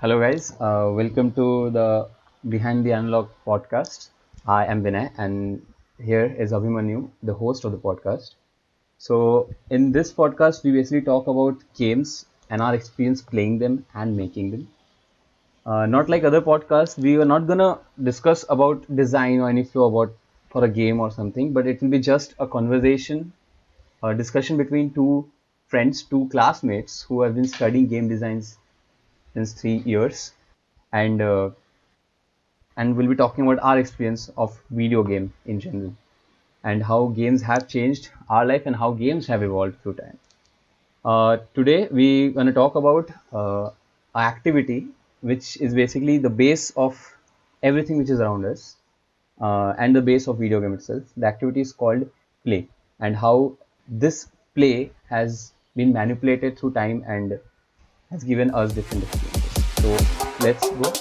Hello, guys. Welcome to the Behind the Unlock podcast. I am Vinay, and here is Abhimanyu, the host of the podcast. So, in this podcast, we basically talk about games and our experience playing them and making them. Not like other podcasts, we are not gonna discuss about design or any flow about for a game or something, but it will be just a conversation, a discussion between two friends, two classmates who have been studying game designs since 3 years and and we'll be talking about our experience of video game in general and how games have changed our life and how games have evolved through time. Today we're going to talk about an activity which is basically the base of everything which is around us and the base of video game itself. The activity is called play and how this play has been manipulated through time and has given us different experiences. So let's go.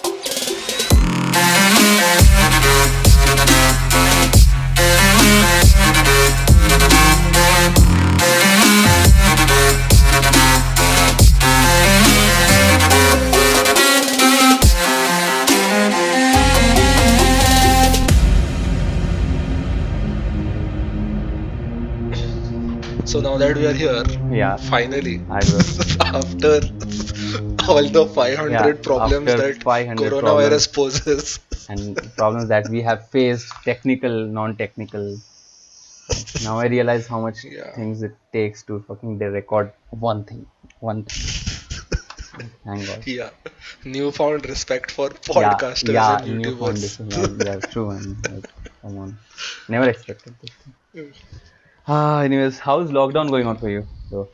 So now that we are here, Yeah, finally, I will. after all the Yeah, 500 problems after that 500 problems coronavirus poses, and problems that we have faced, technical, non-technical. Now I realize how much yeah, things it takes to fucking record one thing. One thing. Thank God. yeah, newfound respect for Yeah, podcasters yeah, and new YouTubers. foundation. Yeah, true, man. Like, come on. Never expected this thing. Anyways, how's lockdown going on for you? So,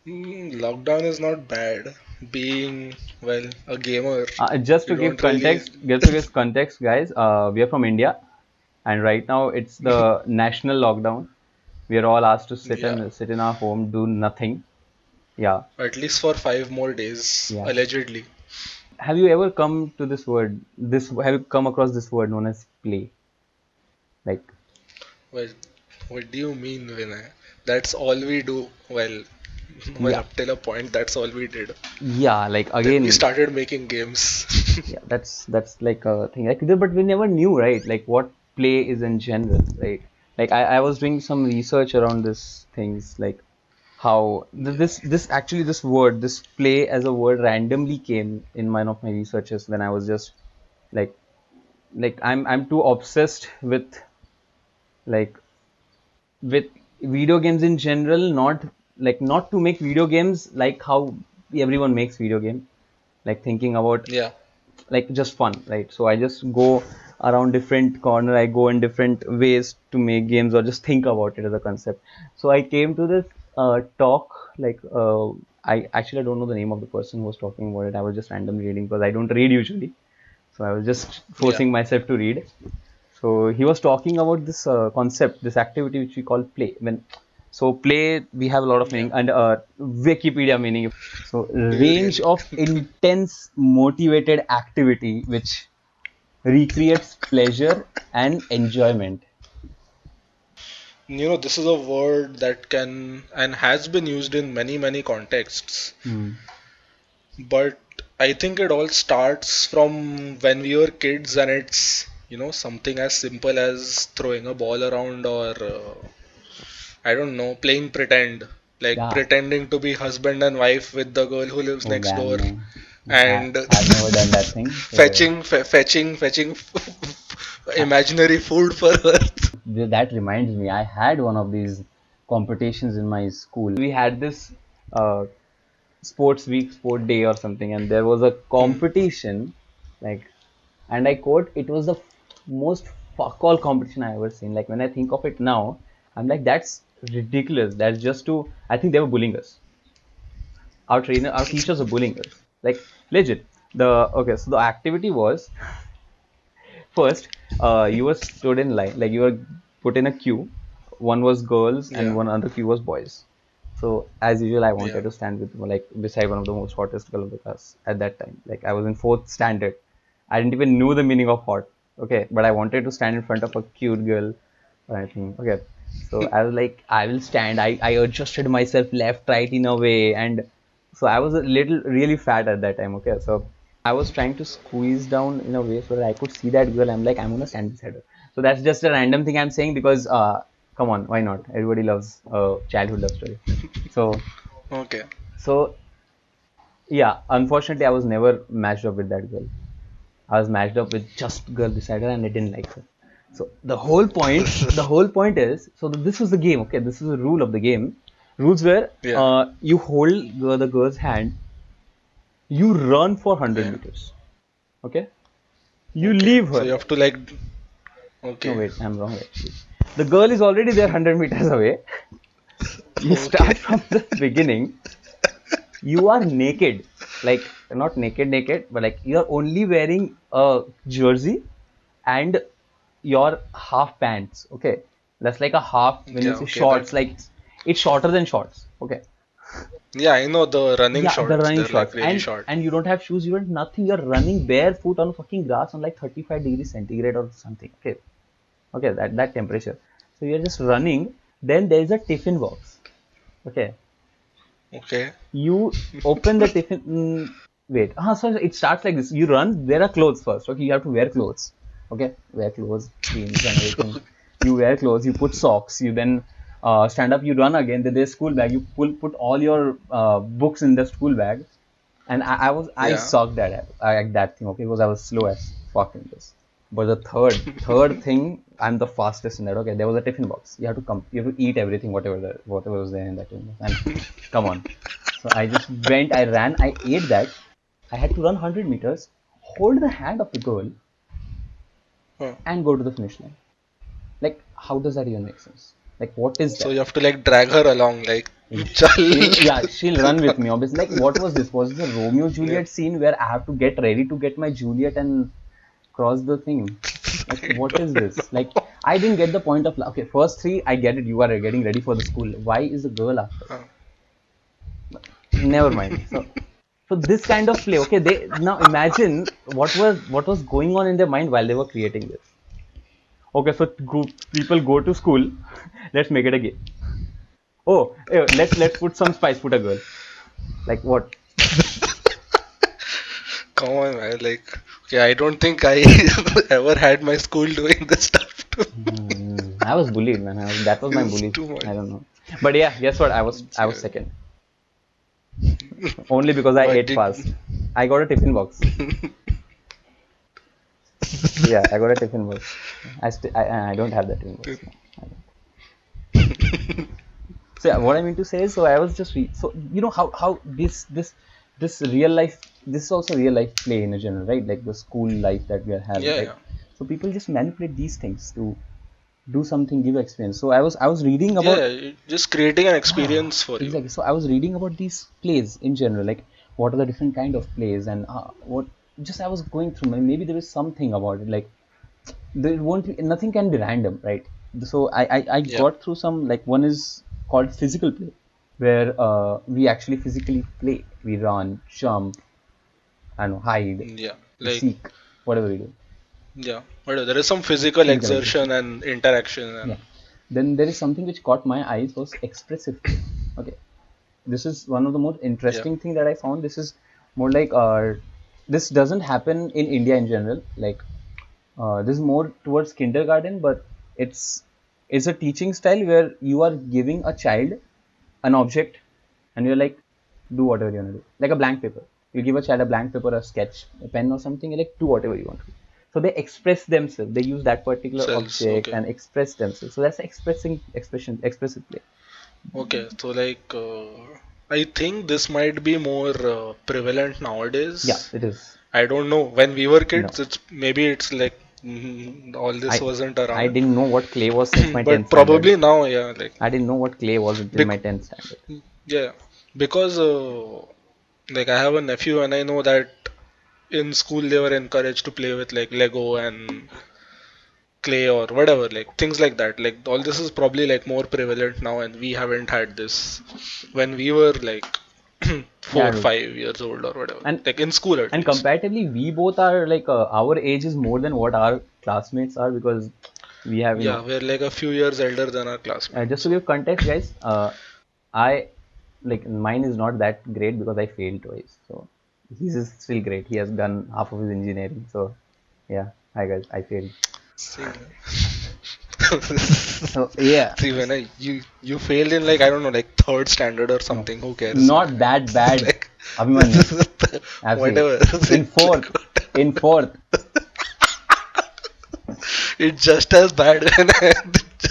Lockdown is not bad. Being, well, a gamer, just to you give don't really. context, just to give context, guys, we are from India, and right now it's the national lockdown. We are all asked to Yeah, sit in our home, do nothing. Yeah, at least for 5 more days, yeah. allegedly. Have you ever come to this word? This have you come across this word known as play? Like, Well, what do you mean, Vinay? That's all we do. Well, yeah, up till a point, that's all we did. yeah. Like Then we again, started making games. yeah. That's like a thing. Like, but we never knew, right? Like what play is in general, right? Like I was doing some research around this things, like how this actually this word, this play as a word randomly came in one of my researches when I was just like I'm too obsessed like with video games in general, not to make video games like how everyone makes video game, like thinking about Yeah, like just fun, right? So I just go around different corner, I go in different ways to make games or just think about it as a concept. So I came to this talk, I don't know the name of the person who was talking about it. I was just randomly reading because I don't read usually, so I was just yeah. forcing myself to read. So he was talking about this concept, this activity which we call play. Play, we have a lot of Yeah. meaning and Wikipedia meaning. So Do you range really? of intense motivated activity which recreates pleasure and enjoyment. This is a word that can and has been used in many, many contexts. Hmm. But I think it all starts from when we were kids, and it's something as simple as throwing a ball around or, I don't know, playing pretend. Like Yeah. pretending to be husband and wife with the girl who lives Oh next damn, door no. and I've never done that thing. So fetching imaginary food for her. that reminds me, I had one of these competitions in my school. We had this uh, sports week, sport day or something, and there was a Hmm. competition, like, and I quote, it was the most fuck all competition I ever seen. Like when I think of it now, I'm like, that's ridiculous. That's just to, I think they were bullying us. Our teachers were bullying us. Like legit. So the activity was first, you were stood in line, like you were put in a queue. One was girls and Yeah, one other queue was boys. So as usual, I yeah. wanted to stand with like beside one of the most hottest girl of the class at that time. Like I was in fourth standard. I didn't even know the meaning of hot. Okay, but I wanted to stand in front of a cute girl or anything. Okay, so I was like, I will stand. I adjusted myself left, right in a way, and So I was a little really fat at that time. Okay, so I was trying to squeeze down in a way so that I could see that girl. I'm like, I'm gonna stand beside her. So that's just a random thing I'm saying because, come on, why not? Everybody loves a childhood love story. So, Okay. so yeah, unfortunately, I was never matched up with that girl. I was matched up with just girl beside her, and I didn't like her. So the whole point is, so this was the game. Okay, this is the rule of the game. Rules were, Yeah. you hold the girl's hand, you run for 100 Yeah. meters. Okay, you Okay. leave So her you there. have to like. No, Okay. wait, I'm wrong actually. The girl is already there 100 meters away. You Okay. start from the beginning. You are naked, like not naked, naked, but like you're only wearing a jersey and your half pants. Okay, that's like a half. When you Yeah. say Okay. That. shorts, like it's shorter than shorts. Okay, Yeah, I know the running yeah, the shorts. running They're like shorts, really and short. you don't have shoes, you don't nothing. You're running barefoot on fucking grass on like 35 degrees centigrade or something. Okay, okay, that temperature. So you're just running. Then there is a tiffin box. Okay, Okay. you open the tiffin. Wait, so it starts like this. You run. There are clothes first. Okay, you have to wear clothes. Okay, wear clothes, jeans and everything. You wear clothes. You put socks. You then stand up. You run again. Then there's school bag. You put all your books in the school bag. And I Yeah. sucked at that thing. Okay, because I was slow as fuck in this. But the third thing, I'm the fastest in that. Okay, there was a tiffin box. You have to eat everything, whatever was there in that tiffin box. And come on. So I just went, I ran, I ate that. I had to run 100 meters, hold the hand of the girl, Huh. and go to the finish line. Like, how does that even make sense? Like, what is So that? you have to like drag her along, like, She'll run with me. Obviously, like, what was this? Was this a Romeo yeah. Juliet scene where I have to get ready to get my Juliet and cross the thing? Like, I what is don't this? Like, know. I didn't get the point of, okay, first three, I get it. You are getting ready for the school. Why is the girl after? Huh. Never mind. So this kind of play, okay, they now imagine what was going on in their mind while they were creating this. Okay, so people go to school. Let's make it a game. Oh, let's put some spice. Put a girl. Like what? Come on, man. Like, okay, I don't think I ever had my school doing this stuff too. I was bullied, man. That was my It's bully. too much. I don't know. But yeah, guess what? I was Yeah. second. Only because I But ate did. fast. I got a tiffin box. Yeah, I got a tiffin box. I don't have that tiffin box now. I don't. So yeah, what I mean to say is, so I was just so you know how this real life, this is also real life play in a general, right? Like the school life that we are having, Yeah, right? yeah. So people just manipulate these things to do something, give experience. So I was reading about, Yeah, just creating an ah, experience for you. exactly. So I was reading about these plays in general, like what are the different kind of plays and what. Just I was going through. Maybe there is something about it, like there won't be, nothing can be random, right? So I Yeah. got through some, like one is called physical play, where we actually physically play. We run, jump, I don't know, hide, Yeah. we Like, seek, whatever we do. yeah. But there is some physical Physical exertion. exertion and interaction Yeah. and. Then there is something which caught my eyes was expressive play. Okay. This is one of the most Yeah. interesting thing that I found. This is more like this doesn't happen in India in general. Like this is more towards kindergarten, but it's a teaching style where you are giving a child an object and you're like, do whatever you want to do, like a blank paper. You give a child a blank paper, a sketch, a pen or something, you're like, do whatever you want to do. So they express themselves, they use that particular Cells. object Okay. and express themselves. So that's expressive play. Okay. So, like, I think this might be more prevalent Yeah, nowadays. it is. I don't know. When we were No, kids, it's like all this i wasn't I around. didn't know what clay was since my 10th But standard. probably now, yeah, like I didn't know what clay was until my bec 10th standard. yeah, because like I have a nephew and I know that in school they were encouraged to play with like Lego and clay or whatever, like things like that. Like all this is probably like more prevalent now, and we haven't had this when we were like Yeah, four, dude. 5 years old or whatever. and Like in school at and least. comparatively, we both are like, our age is more than what our classmates are, because we have, Yeah, we're like a few years elder than our just classmates. to give context, guys, I like mine is not that great because I failed twice. So his is still great. He has done half of his engineering. So yeah, I guys I failed. See, So yeah, see, when you failed in like I don't know, like third standard or no, something. Who cares? not that bad, Like Abhimanyu. Absolutely. whatever. In fourth, in fourth, It's just as bad when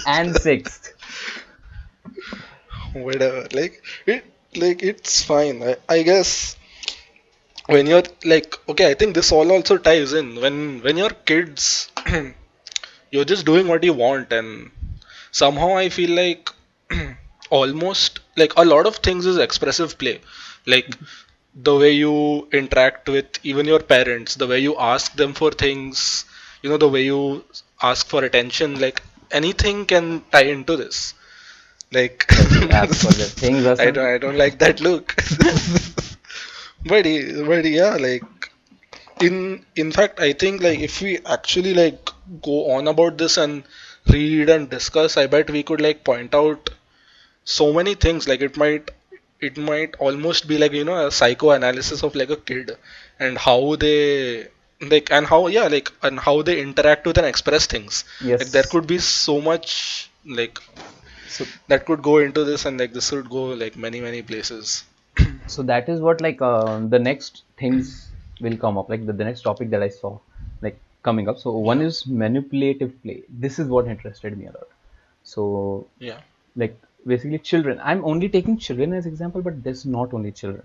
and sixth. whatever. Like it's fine. I guess when you're like okay, I think this all also ties in when you're kids, you're just doing what you want, and somehow I feel like almost like a lot of things is expressive play, like the way you interact with even your parents, the way you ask them for things, the way you ask for attention, like anything can tie into this. Like Yes, as per the things are some. I don't like that look. But yeah, like in fact I think like if we actually like go on about this and read and discuss, I bet we could like point out so many things. Like it might almost be like a psychoanalysis of like a kid and how they like and how yeah like and how they interact with and express things. Like there Yes. could be so much like So that could go into this, and like this would go like many places. so that is what like the next things will come up, like the next topic that I saw like coming up. So one Yeah, is manipulative play. This is what interested me a lot. So yeah, like basically children, I'm only taking children as example, but there's not only children.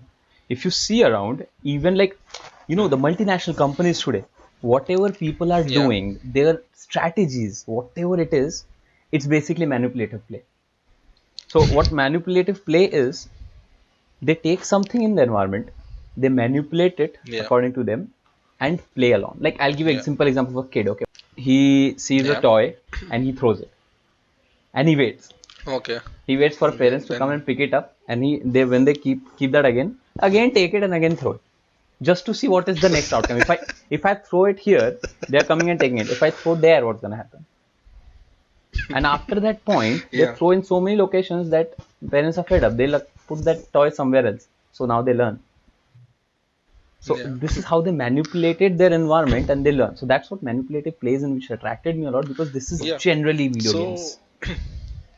If you see around, even like the multinational companies today, whatever people are yeah, doing, their strategies, whatever it is, it's basically manipulative play. So what manipulative play is, they take something in the environment, they manipulate it yeah, according to them, and play along. Like I'll give you a yeah, simple example of a kid. Okay, he sees a yeah. toy and he throws it, and he waits. Okay. He waits for Okay. parents to come Then and pick it up, and they when they keep that again take it and again throw it, just to see what is the next outcome. If I throw it here, they're coming and taking it. If I throw there, what's gonna happen? And after that point, they yeah, throw in so many locations that parents are fed up. They put that toy somewhere else. So now they learn. So yeah, this is how they manipulated their environment and they learn. So that's what manipulative plays in, which attracted me a lot because this is yeah. generally video So games.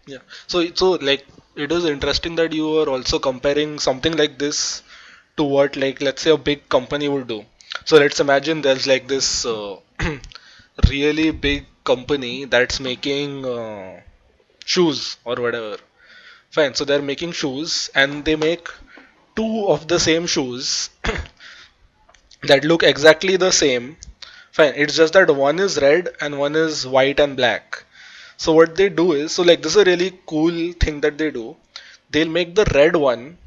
yeah. So like it is interesting that you are also comparing something like this to what like let's say a big company would do. So let's imagine there's like this really big company that's making shoes or whatever. Fine. So they're making shoes and they make two of the same shoes that look exactly the same. Fine. It's just that one is red and one is white and black. So what they do is, so like this is a really cool thing that they do. They'll make the red one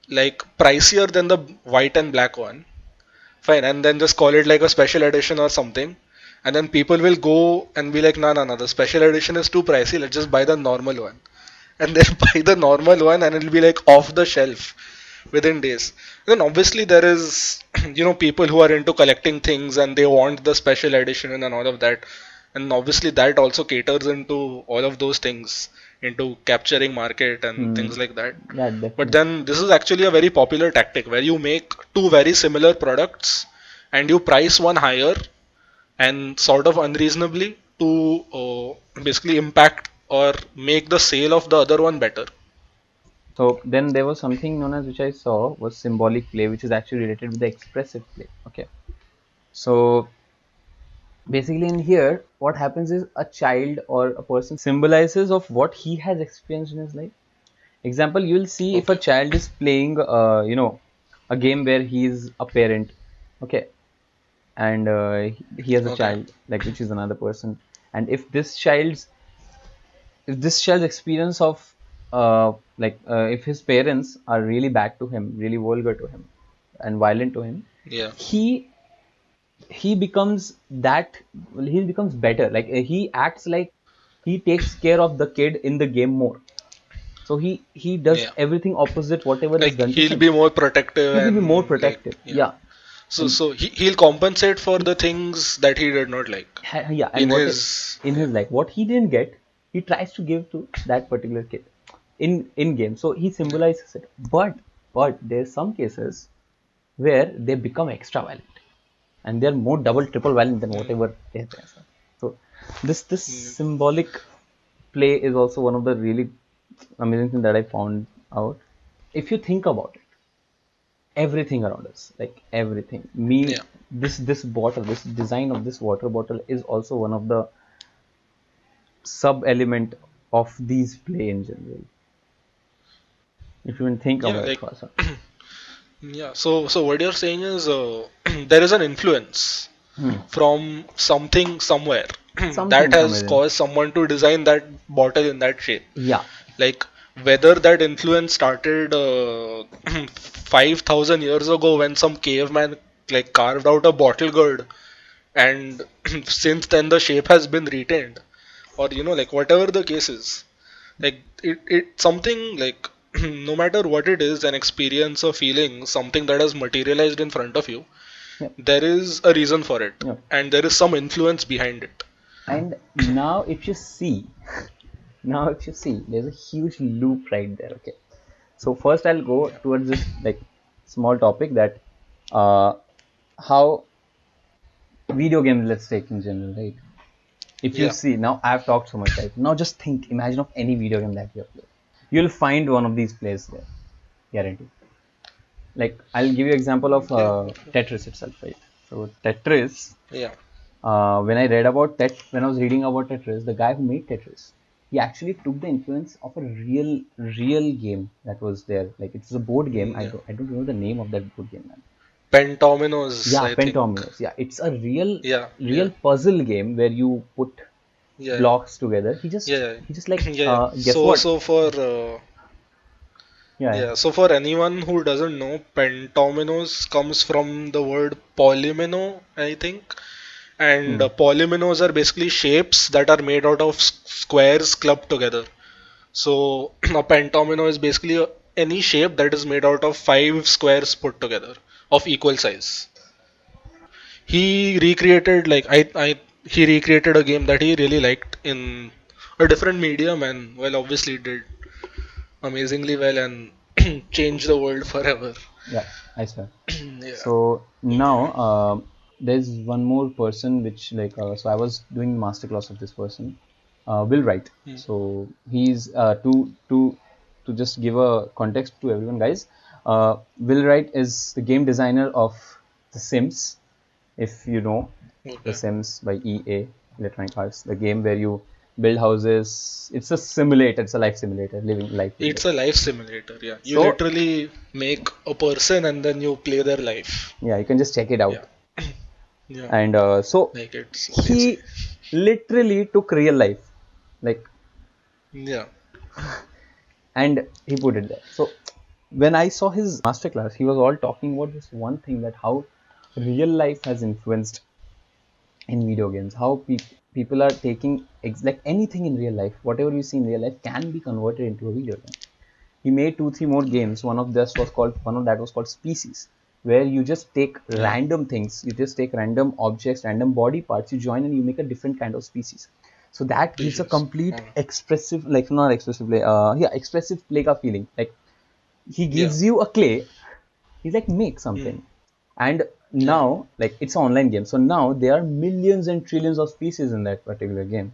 like pricier than the white and black one. Fine, and then just call it like a special edition or something. And then people will go and be like, no, the special edition is too pricey. Let's just buy the normal one. And they'll buy the normal one, and it'll be like off the shelf within days. Then obviously there is, people who are into collecting things and they want the special edition and all of that. And obviously that also caters into all of those things, into capturing market and Hmm. things like that. Yeah, But definitely. then this is actually a very popular tactic where you make two very similar products and you price one higher and sort of unreasonably to basically impact or make the sale of the other one better. So then there was something known as, which I saw, was symbolic play, which is actually related with the expressive play. Okay. So basically in here, what happens is a child or a person symbolizes of what he has experienced in his life. Example, you'll see if a Okay. child is playing, a game where he is a parent, okay, and he has a Okay. child, like which is another person, and if this child's experience of if his parents are really bad to him, really vulgar to him, and violent to him, Yeah. he he becomes that he becomes better. Like he acts like he takes care of the kid in the game more. So he does Yeah. everything opposite whatever is Like done to he'll him. be more protective He will be more and like protective. yeah. Yeah. So And so he'll compensate for the things that he did not like yeah, and in what his in yeah. his life, what he didn't get, he tries to give to that particular kid. in game. So he symbolizes it. But there's some cases where they become extra violent, and they're more double, triple violent than Mm, whatever they have been. So this mm, symbolic play is also one of the really amazing things that I found out. If you think about it, everything around us, like everything, yeah. this bottle, this design of this water bottle is also one of the sub element of these play in general. If you even think Yeah, about it like for a second. yeah. So what you're saying is there is an influence Hmm. from something somewhere that Something has amazing. caused someone to design that bottle in that shape. Yeah. Like whether that influence started 5,000 years ago when some caveman like carved out a bottle gourd, and since then the shape has been retained, or like whatever the case is, like it something like no matter what it is, an experience, a feeling, something that has materialized in front of you, Yeah. there is a reason for it, Yeah. and there is some influence behind it. And now if you see, now if you see, there's a huge loop right there. Okay. So first I'll go Yeah, towards this like small topic that uh how video games, let's take in general, right? If you yeah, see, now I've talked so much, right? Now just think, imagine of any video game that you have played. You'll find one of these plays there, guaranteed. Like I'll give you example of yeah, Tetris itself, right? So Tetris, yeah, when I read about when I was reading about Tetris, the guy who made Tetris, he actually took the influence of a real game that was there. Like it's a board game. yeah. I don't know the name of that board game, man. Pentominoes, Yeah, I think. Pentominoes. Yeah, it's a Yeah, yeah, real puzzle game where you put yeah, blocks together. yeah, He just like yeah, yeah. guess So, what? so for Yeah, yeah, so for anyone who doesn't know, pentominoes comes from the word polymino, I think. And hmm. polyminos are basically shapes that are made out of squares clubbed together. So a pentomino is basically any shape that is made out of five squares put together of equal size. He recreated he recreated a game that he really liked in a different medium, and well, obviously did amazingly well and changed the world forever. Yeah, I swear. Yeah. So now there's one more person which like so I was doing masterclass of this person, Will Wright. Hmm. So he's to just give a context to everyone, guys. Will Wright is the game designer of The Sims, if you know The Okay. Sims by EA Electronic Arts, the game where you build houses. It's a simulator. It's a life simulator, living life. It's a life simulator, yeah. You So literally make a person and then you play their life. yeah, you can just check it out. Yeah. Yeah. And so Like it's crazy. he literally took real life, like, Yeah. and he put it there. So when I saw his masterclass, he was all talking about this one thing, that how real life has influenced in video games, how people are taking like anything in real life, whatever we see in real life can be converted into a video game. He made two three more games. One of that was called Species, where you just take Yeah. random things, you just take random objects, random body parts, you join and you make a different kind of species. So that gives a Species. complete expressive, like not expressive play, yeah, expressive play ka feeling. Like he Yeah. gives you a clay, he's like make Hmm. something. And Yeah. now like it's an online game, so now there are millions and trillions of species in that particular game.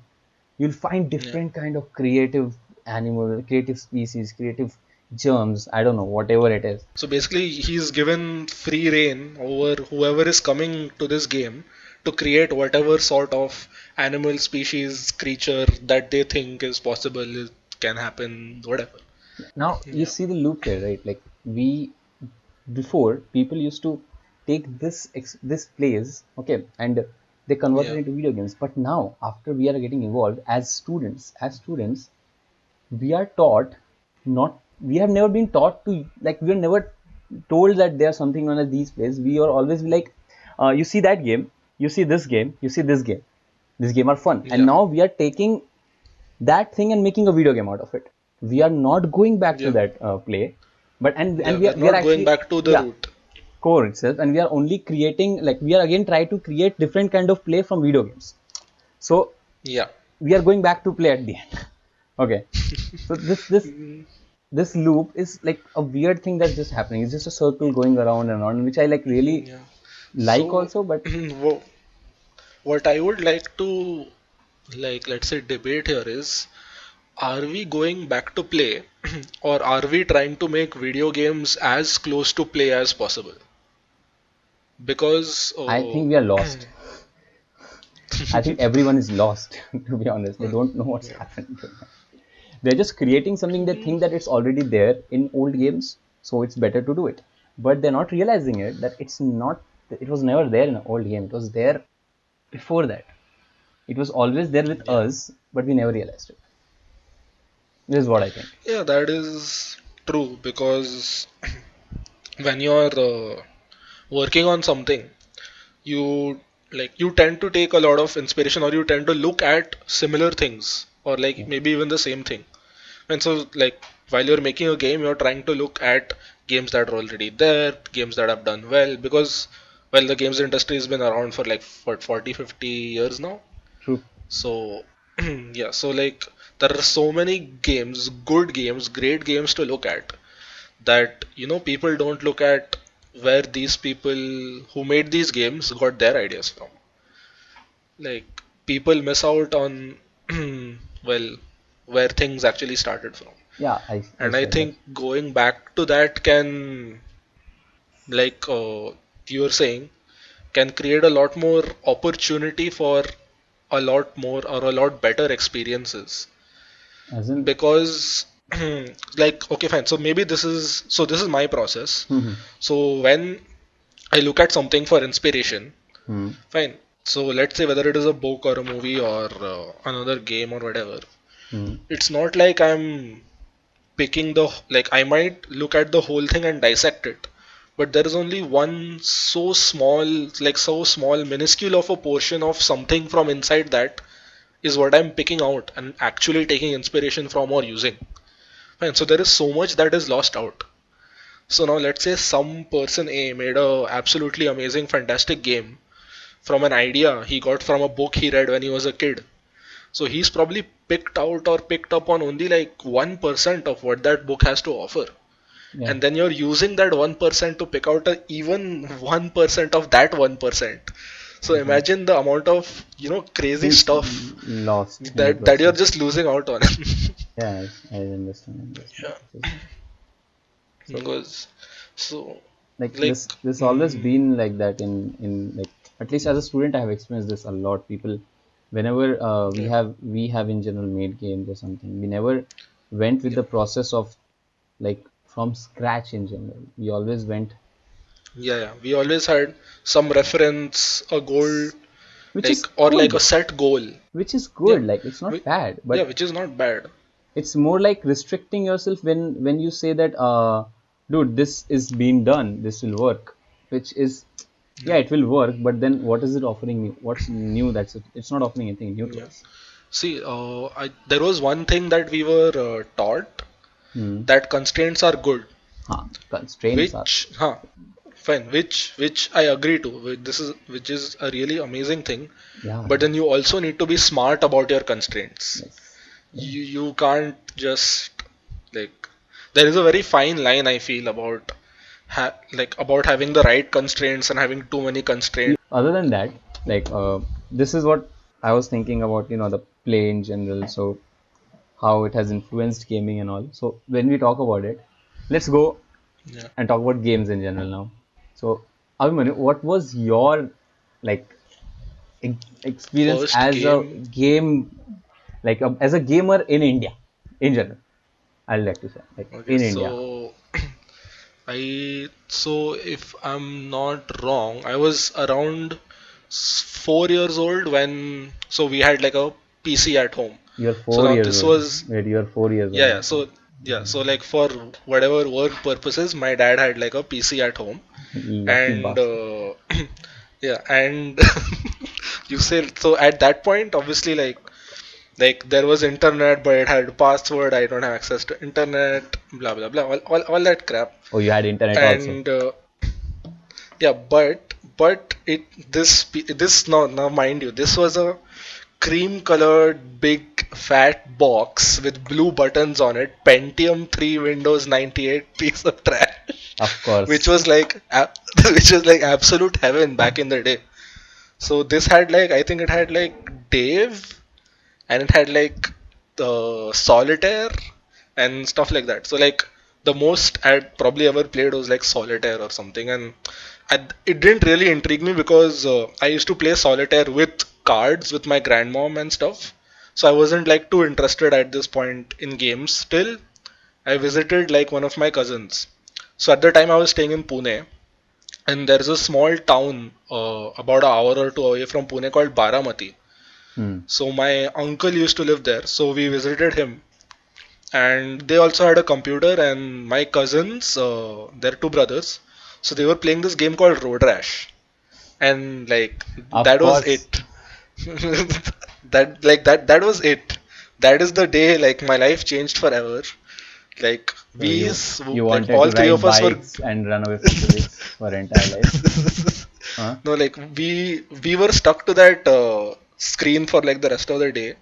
You'll find Yeah. different kind of creative animal, creative species, creative germs, I don't know, whatever it is. So basically, he's given free reign over whoever is coming to this game to create whatever sort of animal, species, creature that they think is possible, can happen, whatever. Now you Yeah. see the loop here, right? Like we before, people used to take this plays, okay, and they convert it Yeah. into video games. But now, after we are getting evolved as students, we are taught not. We have never been taught to, like, we are never told that there's something known as these plays. We are always like, you see that game, you see this game, you see this game. These game are fun, and Yeah. now we are taking that thing and making a video game out of it. We are not going back to Yeah. that play, but Yeah. we We're we are not going actually, back to the yeah, root. core itself, and we are only creating, like we are again trying to create different kind of play from video games. So Yeah. we are going back to play at the end. Okay. So this loop is like a weird thing that's just happening. It's just a circle going around and around, which I like really Yeah. like So, also, but what I would like to, like, let's say, debate here is, are we going back to play, or are we trying to make video games as close to play as possible? Because, I think we are lost. I think everyone is lost, to be honest. They don't know what's yeah. happening to them. They're just creating something they think that it's already there in old games, so it's better to do it. But they're not realizing it that it's not, it was never there in an old game. It was there before that. It was always there with Yeah. us, but we never realized it. This is what I think. Yeah, that is true because when you're working on something, you you tend to take a lot of inspiration, or you tend to look at similar things, or like Yeah. maybe even the same thing. And so, like, while you're making a game, you're trying to look at games that are already there, games that have done well, because, well, the games industry has been around for like, what, 40, 50 years now. True. So, yeah, so like, there are so many games, good games, great games to look at, that, people don't look at where these people who made these games got their ideas from. Like, people miss out on, well, where things actually started from. Yeah, I And I said that. think going back to that can, like you were saying, can create a lot more opportunity for a lot more or a lot better experiences. As in, Because, like, okay, fine. So maybe this is my process. hmm, So when I look at something for inspiration, hmm, fine. So let's say whether it is a book or a movie or another game or whatever, hmm, it's not like I'm picking the, like, I might look at the whole thing and dissect it, but there is only one so small, like so small, minuscule of a portion of something from inside that is what I'm picking out and actually taking inspiration from or using. Fine, so there is so much that is lost out. So now let's say some person A made a absolutely amazing, fantastic game from an idea he got from a book he read when he was a kid. So he's probably picked out or picked up on only like 1% of what that book has to offer. yeah. And then you're using that 1% to pick out a even 1% of that 1%. So Mhm. imagine the amount of, crazy Things stuff lost in the that you're process. just losing out on. Yeah, I understand. Understand. Yeah, So because, so, like like, this always mm, been like that in like at least as a student I have experienced this a lot. People whenever we yeah, have in general made games or something, we never went with yeah, the process of like from scratch in general. We always went, yeah. We always had some reference, a goal, which like, is or like a good, set goal. which is Yeah, good. Like it's not Whi- bad, yeah, but which is not bad. it's more like restricting yourself when you say that dude, this is being done, this will work, which is, yeah, Yeah, it will work, but then what is it offering me? What's new? That's it. It's not offering anything new to yeah. us. See, there was one thing that we were taught, Hmm. that constraints are good, Huh. Constraints are, which, huh, fine, which I agree to. Which is a really amazing thing. yeah, But yeah, then you also need to be smart about your constraints. yes, yeah. You can't just, like, there is a very fine line I feel about like about having the right constraints and having too many constraints. Other than that, like this is what I was thinking about, the play in general. So how it has influenced gaming and all. So when we talk about it, let's go Yeah. and talk about games in general now. So, Abhimanyu, what was your like experience First as a game. game, like as a gamer in India, in general? I'd like to say, like Okay, in India. so if I'm not wrong, I was around 4 years old when, so we had like a PC at home. You're So four now years this old. was, Wait, you're 4 years yeah, old. yeah. So yeah, so like for whatever work purposes, my dad had like a PC at home, Lucky and bastard. yeah, and you say, so at that point, obviously, like there was internet, but it had password. I don't have access to internet. Blah blah blah. All that crap. Oh, you had internet also. And yeah, but it this now mind you, this was a cream colored big fat box with blue buttons on it, Pentium 3 Windows 98 piece of trash, Of which course. was like which was like absolute heaven back in the day. So this had like, I think it had like Dave, and it had like the Solitaire and stuff like that. So like the most I'd probably ever played was like Solitaire or something, and it didn't really intrigue me because I used to play Solitaire with cards with my grandmom and stuff. So I wasn't like too interested at this point in games. Still, I visited like one of my cousins. So at the time I was staying in Pune, and there's a small town about an hour or two away from Pune called Baramati. Hmm. So my uncle used to live there, so we visited him, and they also had a computer. And my cousins, they're two brothers, so they were playing this game called Road Rash, and like Of that was course. it. That was it. That is the day like my life changed forever. Like So you like wanted all to three ride of us were. bikes and run away from police for entire life? Huh? No, like we were stuck to that screen for like the rest of the day,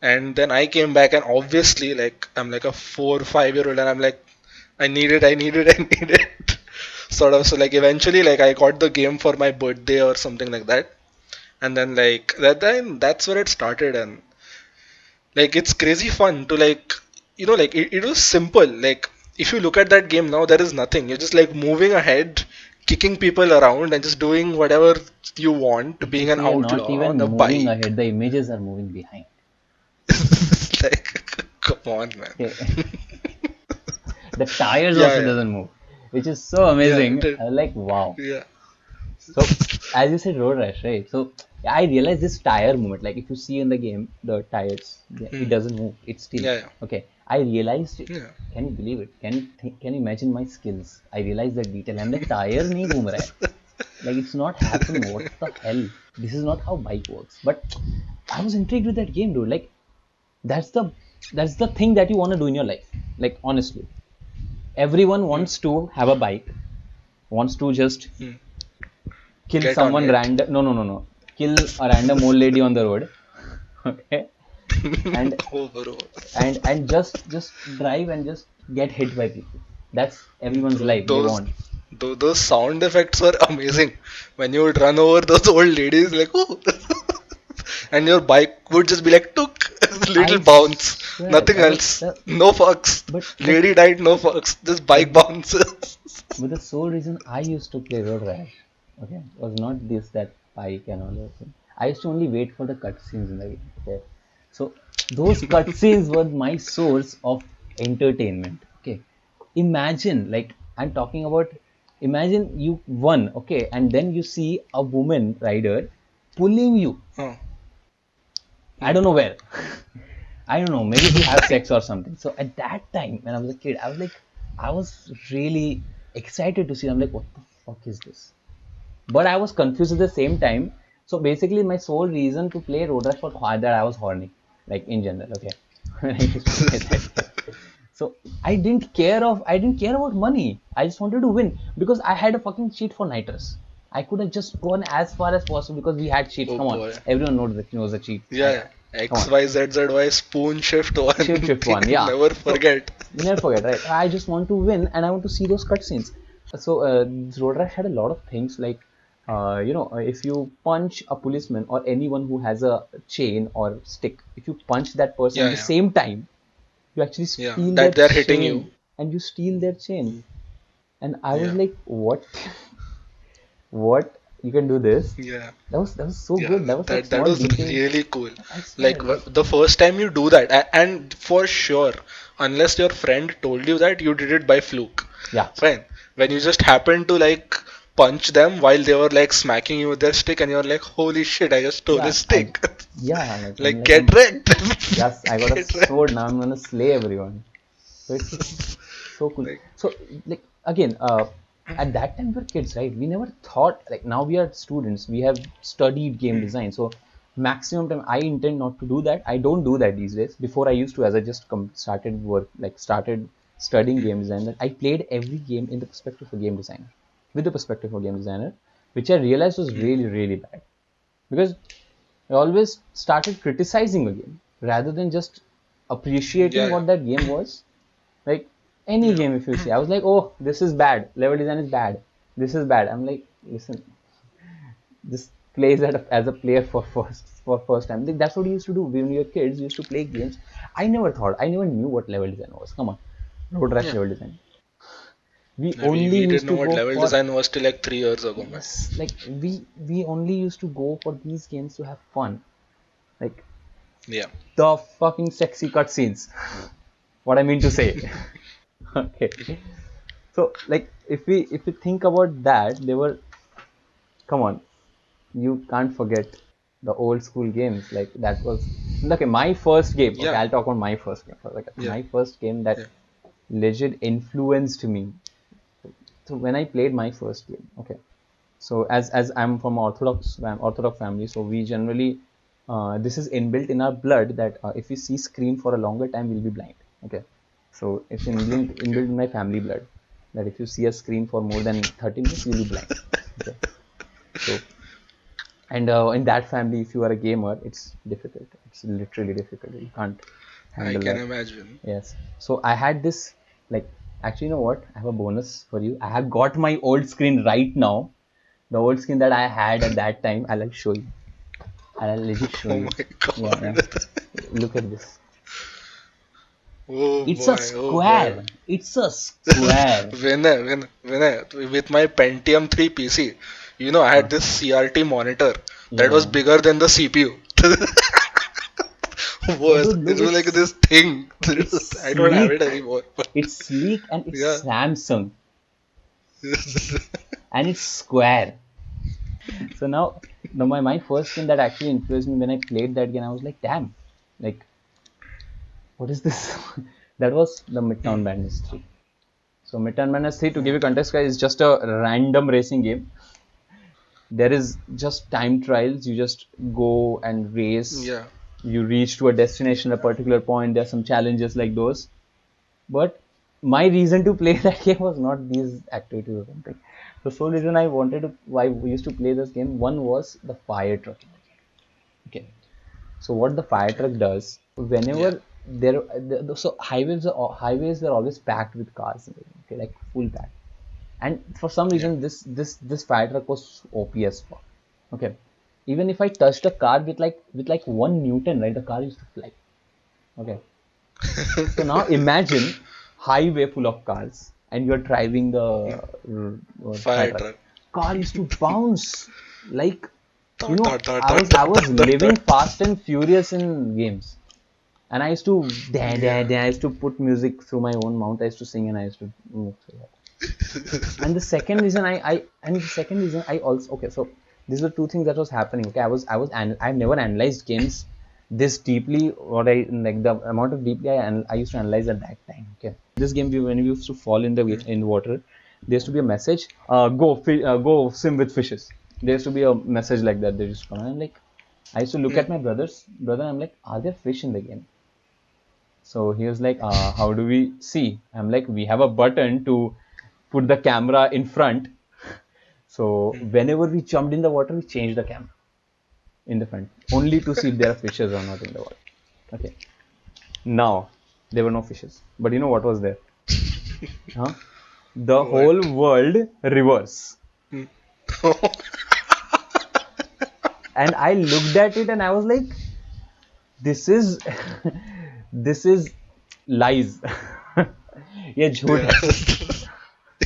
and then I came back, and obviously like I'm like a 4 or 5 year old, and I'm like, I need it, sort of. So like eventually like I got the game for my birthday or something like that, and then like that's where it started. And like it's crazy fun to like, like it was simple. Like if you look at that game now, there is nothing. You're just like moving ahead, kicking people around, and just doing whatever you want, being an Basically, you're not outlaw even on a moving bike. ahead, the images are moving behind. Like, come on, man. Okay. The tires Yeah, also yeah, doesn't move, which is so yeah, amazing. I was like, wow. yeah. So, as you said, road rash, right? So, I realized this tire movement. Like, if you see in the game, the tires, it Hmm. doesn't move. It's still. Yeah, Okay. I realized it. yeah, Can you believe it? Can you imagine my skills? I realized that detail. And the tire nahi घूम रहा है. Like, it's not happening. What the hell? This is not how bike works. But I was intrigued with that game, dude. Like, that's the that's the thing that you want to do in your life. Like, honestly, everyone yeah. wants to have a bike, wants to just Hmm. kill Get on someone it. random. No, no, no, no. Kill a random old lady on the road. Okay. And Oh, bro. and just drive and just get hit by people. That's everyone's Bro, life they want. those sound effects were amazing. When you would run over those old ladies, like, oh, and your bike would just be like, took, little I bounce, swear nothing that was else, the no fucks. but Lady died, no fucks, just but bike bounces. but the sole reason I used to play road rash, okay, was not this that bike and all that thing. I used to only wait for the cutscenes in the game. Okay, so those cutscenes were my source of entertainment. Okay, imagine like I'm talking about. Imagine you won, okay, and then you see a woman rider pulling you. Oh, I hmm. don't know where. I don't know, maybe to have sex or something. So at that time, when I was a kid, I was like, I was really excited to see. I'm like, what the fuck is this? But I was confused at the same time. So basically, my sole reason to play Road Rash was that I was horny, like in general. Okay, when I used to play that game. So I didn't care about money. I just wanted to win because I had a fucking cheat for nitrous. I could have just gone as far as possible because we had cheats. Oh Come on, boy. everyone knows the cheat. Yeah, Come X, on. Y, Z, Z, Y, spoon shift Shift one. one, yeah. Never So forget. you never forget, right? I just want to win and I want to see those cutscenes. So Road Rash had a lot of things like, if you punch a policeman or anyone who has a chain or stick, if you punch that person at Yeah, the yeah, same time, you actually yeah. steal their That they're hitting you. chain and you steal their chain. And I was Yeah, like, what? What? You can do this? yeah. That was so Yeah, good. That was like that small was details. really cool. I swear. Like the first time you do that, and for sure, unless your friend told you that, you did it by fluke. Yeah. Fine. When you just happen to like punch them while they were like smacking you with their stick, and you're like, holy shit, I just stole his Yeah. I stick. yeah, like I'm Like, like get wrecked. yes, I got a Get wrecked. sword now. I'm gonna slay everyone. So it's so cool. Like, So like again, at that time we were kids, right? We never thought like now we are students. We have studied game design. So maximum time I intend not to do that. I don't do that these days. Before I used to, as I just started work, like started studying game design. That I played every game in the perspective of a game designer, with the perspective of a game designer, which I realized was really really bad because I always started criticizing the game. rather than just appreciating Yeah, yeah, what that game was. Like any yeah, game, if you see, I was like, oh, this is bad. Level design is bad. This is bad. I'm like, listen, just plays as a player for first time. Like, that's what you used to do when we were kids. You used to play games. I never knew what level design was. Come on, road rash yeah. level design. We Yeah, We, only we used didn't know to what go level for design was till like 3 years ago, man. yes, like we only used to go for these games to have fun. Like Yeah, the fucking sexy cutscenes. What I mean to say. Okay. So like if we think about that, they were come on, you can't forget the old school games. Like that was okay. My first game. Okay, yeah, I'll talk about my first game. Like yeah, my first game that yeah, legit influenced me. So when I played my first game, okay. So as I'm from Orthodox family, so we generally this is inbuilt in our blood that if we see screen for a longer time, we'll be blind. Okay, so it's inbuilt okay. in my family blood that if you see a screen for more than 30 minutes, you'll be blind. Okay, so and in that family, if you are a gamer, it's difficult. It's literally difficult. You can't I handle can that. imagine. Yes. So I had this like actually, you know what? I have a bonus for you. I have got my old screen right now, the old skin that I had at that time. I'll like show you. I'll legit show Oh you. my Yeah, god. yeah. Look at this. Oh It's a boy, oh boy. square. It's a square. When with my Pentium 3 PC, I Huh. had this CRT monitor Yeah, that was yeah. bigger than the CPU. But dude, It look, was like this thing. it's I don't have it sleek. anymore. But It's sleek and yeah. it's Samsung and it's square. So now my first game that actually influenced me when I played that game, I was like, damn, like what is this? That was the Hmm. Midtown Madness 3. So Midtown Madness 3, to give you Okay. context, guys, is just a random racing game. There is just time trials. You just go and race. Yeah. You reach to a destination at a particular point. There's some challenges like those. But my reason to play that game was not these activities or something. The sole reason I wanted to, why we used to play this game, one was the fire truck in the game. Okay. So what the fire Okay. truck does, Yeah. whenever so highways are always packed with cars, okay, like full pack. And for some Yeah. reason, this fire truck was OPS for. Okay, even if I touched a car with like 1 Newton, right, the car used to fly. Okay, so now imagine highway full of cars, and you're driving the fire Fire truck. truck. Car used to bounce like Dot, dot, dot, I dot, was I dot, was dot, dot, living dot. fast and furious in games. And I used to Yeah. I used to put music through my own mouth. I used to sing and I used to move through that. So and the second reason I also okay. So these were two things that was happening. Okay, I've never analyzed games this deeply. What I like the amount of deeply I used to analyze at that time. Okay, this game when we used to fall Hmm. in water, there used to be a message. Go swim with fishes. There used to be a message like that. They used to come and I'm like I used to look Hmm. at my brother. I'm like, are there fish in the game? So he was like, how do we see? I'm like, we have a button to put the camera in front. So Hmm. whenever we jumped in the water, we changed the camera in the front, only to see if there are fishes or not in the water. Okay. Now, there were no fishes. But you know what was there? Huh? The What? whole world reverse. Hmm. And I looked at it and I was like, this is this is lies. ये झूठ Yeah. है.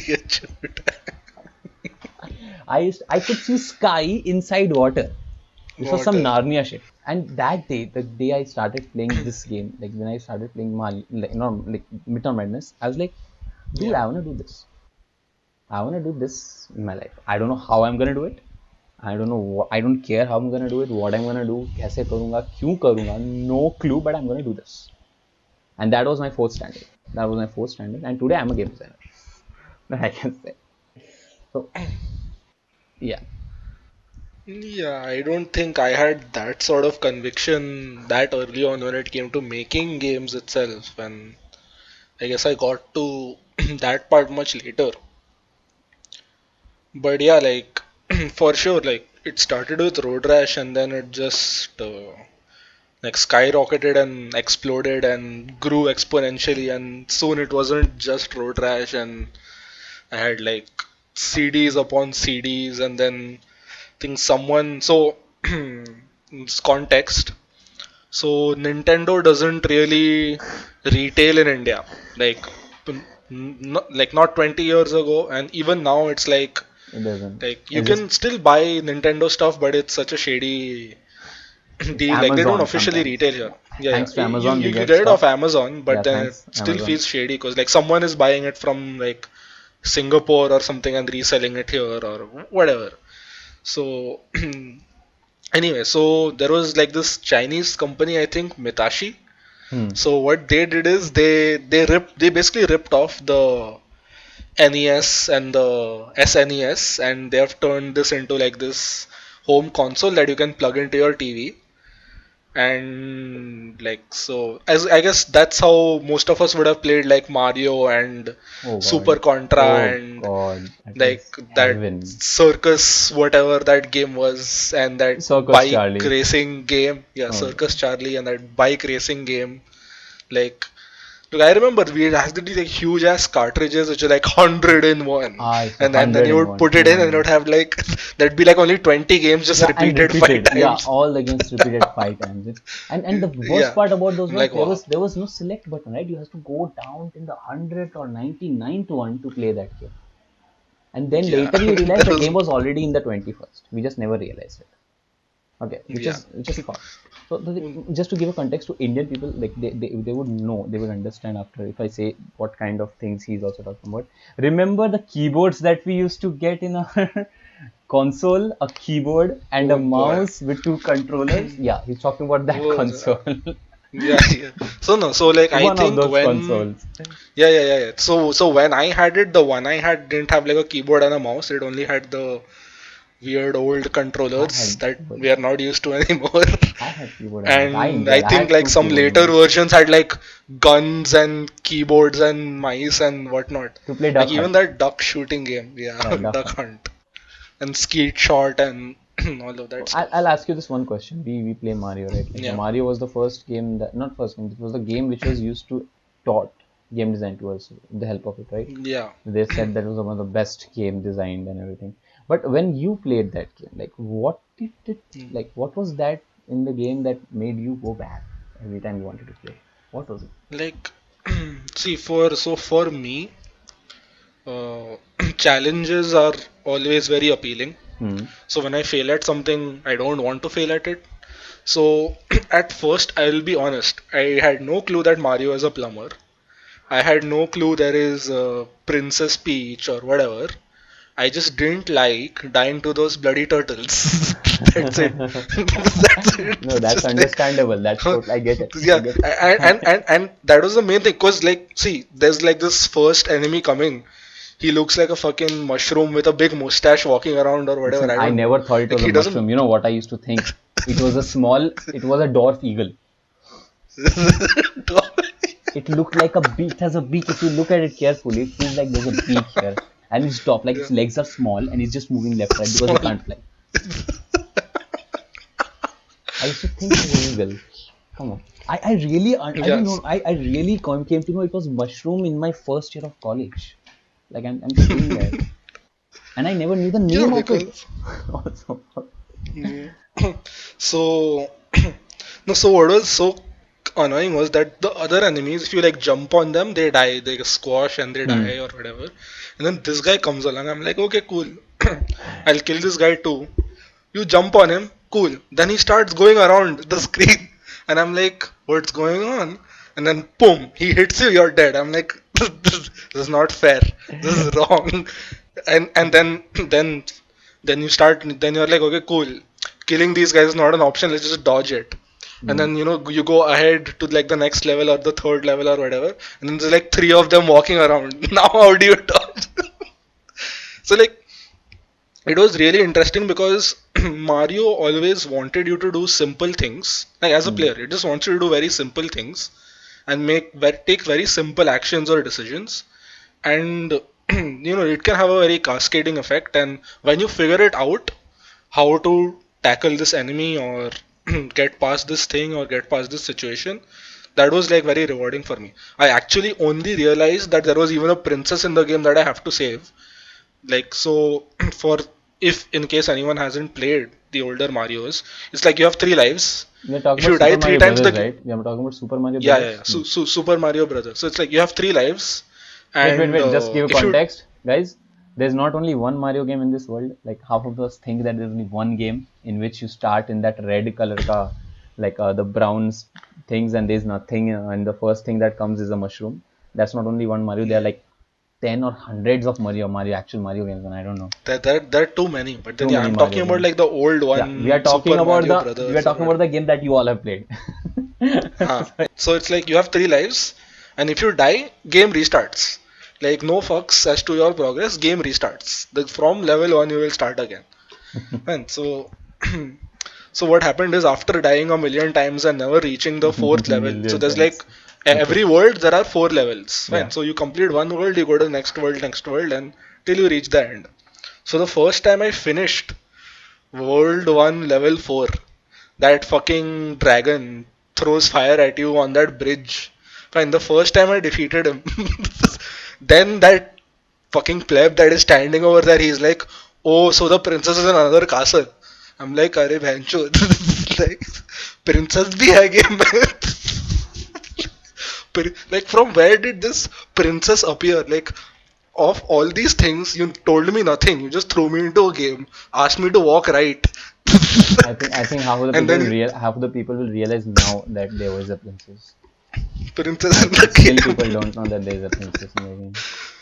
Yeah, shoot. I could see sky inside water. This was some Water. Narnia shit. And that day, the day I started playing this game, like when I started playing like, like Midtown Madness, I was like, dude, Yeah. I wanna do this. I wanna do this in my life. I don't know how I'm gonna do it. I don't know. I don't care how I'm gonna do it. What I'm gonna do. कैसे करूँगा? क्यों करूँगा? No clue. But I'm gonna do this. And that was my fourth standard. That was my fourth standard. And today I'm a game designer. I can say. So yeah. Yeah, I don't think I had that sort of conviction that early on when it came to making games itself. And I guess I got to that part much later. But yeah, like for sure, like it started with Road Rash and then it just like skyrocketed and exploded and grew exponentially, and soon it wasn't just road rash, and I had like CDs upon CDs, and then think someone so it's context. So Nintendo doesn't really retail in India, like like not 20 years ago, and even now it's It doesn't. like you It's just can still buy Nintendo stuff, but it's such a shady it's deal. Like they don't Amazon officially retail sometimes. here. Yeah, yeah. Thanks to Amazon, we You get get it off stuff. Amazon, but Yeah, then it thanks still Amazon. feels shady because like someone is buying it from like Singapore or something and reselling it here or whatever. So anyway, so there was like this Chinese company, I think Mitashi. Hmm. So what they did is they basically ripped off the NES and the SNES, and they have turned this into like this home console that you can plug into your TV. And like so, as I guess that's how most of us would have played like Mario and Oh Super God. Contra Oh and God. That like was that heaven. circus whatever that game was, and that Circus bike Charlie. racing game, yeah, Oh Circus God. Charlie, and that bike racing game. Like look, I remember we had these like huge ass cartridges which are like 100 in one, I saw and then 100 you in would one, put it in and it 200. would have like there'd be like only 20 games just Yeah, and repeated five repeated. Yeah, times. all the games repeated 5 times. And the worst Yeah, part about those I'm was like wow. there was no select button, right? You have to go down in the 100th or 99th one to play that game. And then Yeah, later you realize that the was game was already in the 21st. We just never realized it. Okay, yeah. which is fine. So just to give a context to Indian people, like they would know, they would understand after if I say what kind of things he's also talking about. Remember the keyboards that we used to get in our console, a keyboard and a Oh boy. mouse with two controllers? Yeah, he's talking about that Oh, console. yeah, yeah. So no, so like I One of think those when consoles. yeah. So when I had it, the one I had didn't have like a keyboard and a mouse. It only had the weird old I controllers had that keyboard we and are mouse. not used to anymore. I had keyboard and mouse. I And I enjoyed. I think had like two some keyboard and later mouse versions had like guns and keyboards and mice and whatnot. to play Like Duck even Hunt. that duck shooting game, yeah, Yeah, Duck duck Hunt. hunt and skeet shot and all of So that I'll stuff. ask you this one question. We play Mario, right? Like the Yeah, Mario was the first game that not first game. It was the game which was used to taught game design to us with the help of it, right? yeah. They said that was one of the best game designed and everything. But when you played that game, like what did it like? What was that in the game that made you go back every time you wanted to play? What was it? Like, see, for me, uh, challenges are always very appealing. Hmm. So when I fail at something, I don't want to fail at it. So at first, I'll be honest, I had no clue that Mario is a plumber. I had no clue there is Princess Peach or whatever. I just didn't like dying to those bloody turtles. That's it. That's it. No, that's Just like, understandable. That's total. I get it. I yeah, get it. and that was the main thing. Cause like, see, there's like this first enemy coming. He looks like a fucking mushroom with a big mustache walking around or whatever. Listen, I I don't know. never thought it Like was a he doesn't. mushroom. You know what I used to think? It was a dwarf eagle. It looked like a beak. It has a beak. If you look at it carefully, it feels like there's a beak here. And its top, like Yeah. its legs are small and it's just moving left, right because it Small. can't fly. I used to think it was eagle. Come on. I didn't Yes. know, I really came to know it was mushroom in my first year of college. Like I'm saying that. And I never knew the Yeah, name of it. because Also. mm, so no. So what was so annoying was that the other enemies, if you like jump on them, they die. They squash and they Hmm. die or whatever. And then this guy comes along. I'm like, okay, cool. I'll kill this guy too. You jump on him, cool. Then he starts going around the screen, and I'm like, what's going on? And then boom, he hits you, you're dead. I'm like, this is not fair. This is wrong. And then you start. Then you're like, okay, cool. Killing these guys is not an option. Let's just dodge it. And Hmm. then you go ahead to like the next level or the third level or whatever. And then there's like three of them walking around. Now how do you dodge? So like it was really interesting because Mario always wanted you to do simple things. Like as a Hmm. player, it just wants you to do very simple things and take very simple actions or decisions. And it can have a very cascading effect. And when you figure it out, how to tackle this enemy or get past this thing or get past this situation, that was like very rewarding for me. I actually only realized that there was even a princess in the game that I have to save. Like, so for, if in case anyone hasn't played the older Marios, it's like you have three lives. We're talking If about you die Super three Mario times, Brothers, right? We are talking about Super Mario yeah, yeah, Brothers. yeah. Super Mario Brothers. So it's like you have three lives, Wait, and wait. Just give if you, context, guys. There's not only one Mario game in this world. Like half of us think that there's only one game in which you start in that red color ka, like the browns things, and there's nothing, and the first thing that comes is a mushroom. That's not only one Mario. There are like 10 or hundreds of actual Mario games, and I don't know. there are too many. But then Too yeah, many I'm Mario talking about games. like the old Yeah, we are one, talking Super about Mario we are Brothers, talking or about the game that you all have played. huh. So it's like you have three lives, and if you die, game restarts. Like no fucks as to your progress, game restarts. From level one, you will start again. And so, so what happened is after dying a million times and never reaching the fourth level, so Million there's times. like Okay. every world there are four levels. Fine. Yeah. So you complete one world, you go to the next world, and till you reach the end. So the first time I finished World 1 Level 4, that fucking dragon throws fire at you on that bridge. Fine, the first time I defeated him, then that fucking pleb that is standing over there, he's like, oh, so the princess is in another castle. I'm like, अरे भैंचो, like, princess भी है game में. Like, from where did this princess appear? Like, of all these things, you told me nothing. You just threw me into a game, asked me to walk right. I think half of the And people then will realize now that there was a princess. princess in And still the people game. don't know that there is a princess in the game.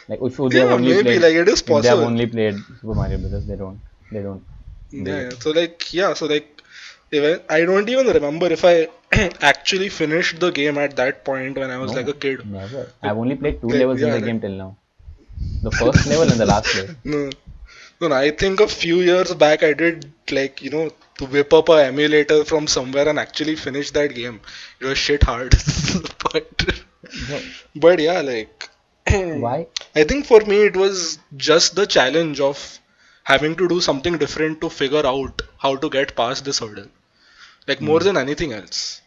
Like Yeah, maybe like it is if they have possible. only played Super Mario Brothers, they don't Yeah, they yeah. So like, yeah, so like, even, I don't even remember if I actually finished the game at that point when I was like a no, kid. never. Like, I've only played two like levels in yeah, the like, game till now. The first level and the last level. no, no, I think a few years back I did like, to whip up a emulator from somewhere and actually finish that game. It was shit hard. but Bro, but yeah, like, why? I think for me it was just the challenge of having to do something different to figure out how to get past this hurdle. Like more Hmm. than anything else.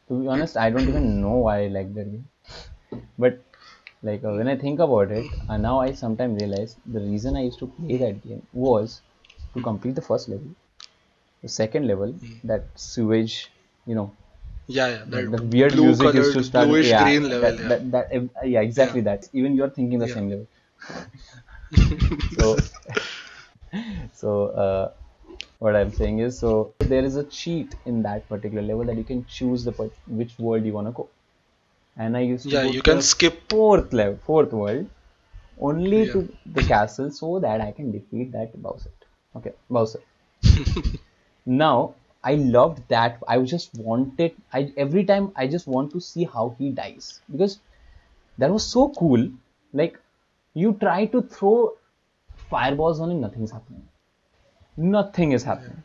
To be honest, I don't even know why I like that game. But like when I think about it, now I sometimes realize the reason I used to play that game was to complete the first level, the second level, that sewage, you know, Yeah, yeah, that the that weird blue music used to colored, start. bluish Yeah, green level. Yeah, yeah, yeah, exactly that. Even you're thinking the yeah. same level. So, so what I'm saying is, so there is a cheat in that particular level that you can choose which world you wanna go. And I used to Yeah, go you to can the skip. fourth world, only Yeah. to the castle so that I can defeat that Bowser. Okay, Bowser. Now I loved that. I just wanted. I every time I just want to see how he dies because that was so cool. Like you try to throw fireballs on him, nothing's happening. Nothing is happening.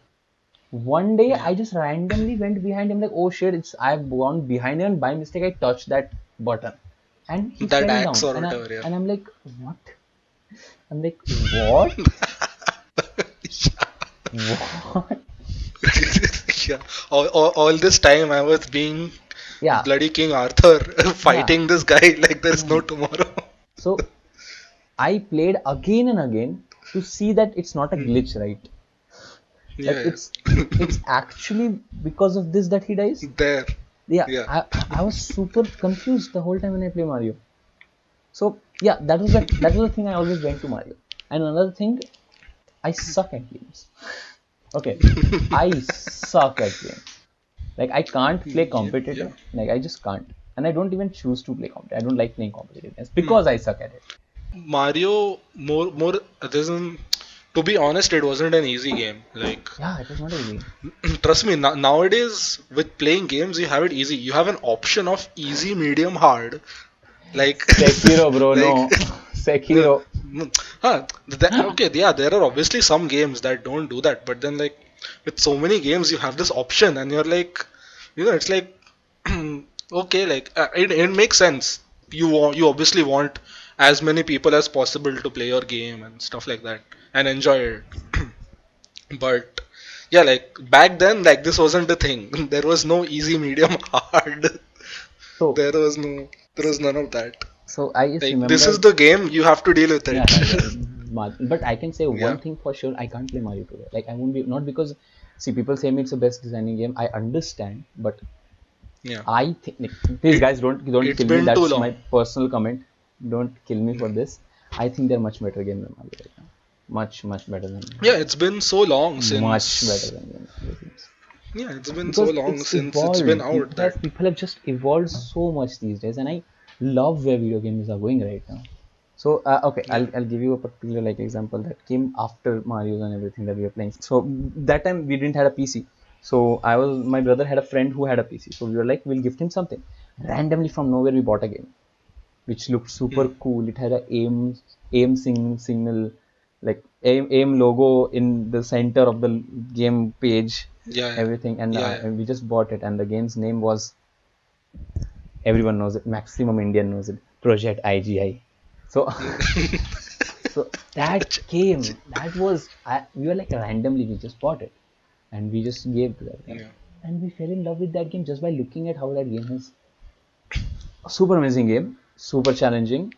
One day Yeah. I just randomly went behind him like, oh shit, I've gone behind him and by mistake I touched that button. And he That fell axe down. or And whatever, yeah. I'm like, what? I'm like, what? What? Yeah. All this time I was being Yeah, bloody King Arthur yeah, fighting this guy like there's yeah. no tomorrow. So I played again and again to see that it's not a Mhm. glitch, right? That Yeah, it's yeah. actually because of this that he dies. There. Yeah, Yeah. I was super confused the whole time when I play Mario. So yeah, that was the thing I always went to Mario. And another thing, I suck at games. Okay, I suck at games. Like I can't play Yeah. Yeah. competitive. Like I just can't, and I don't even choose to play competitive. I don't like playing competitive games No. because I suck at it. Mario more doesn't, to be honest, it wasn't an easy game. Like, Yeah, it was not easy. trust me, nowadays with playing games you have it easy. You have an option of easy, medium, hard. Like, Sekiro, bro, like, no. no, Sekiro. no. Okay, yeah, there are obviously some games that don't do that, but then like with so many games you have this option and you're like, it's like, okay, like, it makes sense. You obviously want as many people as possible to play your game and stuff like that and enjoy it. But yeah, like back then, like this wasn't a thing. There was no easy, medium, hard. So, There was no, there was none of that. so I just Like this is remember, the game, you have to deal with yeah, it. yeah, yeah. But I can say one Yeah, thing for sure: I can't play Mario today. Like I won't be, not because, see, people say me it's the best designing game. I understand, but yeah. I think, please It guys, don't it's kill me. been too That's my long. personal comment. Don't kill me for Yeah. this. I think they're much better game than Mario right now. Much better than Yeah, it's been so long much better since. than Mario games. Yeah, it's been so Because long it's since it's been evolved. out that. People have just evolved so much these days, and I love where video games are going right now. So okay, Yeah. I'll give you a particular like example that came after Mario and everything that we were playing. So that time we didn't have a PC. So my brother had a friend who had a PC. So we were like, we'll gift him something. Randomly from nowhere we bought a game, which looked super Hmm. cool. It had a signal, like aim logo in the center of the game page, Yeah, yeah, everything, yeah, and we just bought it. And the game's name was, everyone knows it. Maximum Indian knows it. Project IGI. So yeah. so that game, we were like randomly we just bought it, and we just gave to that guy, Yeah, and we fell in love with that game just by looking at how that game is. A super amazing game, super challenging,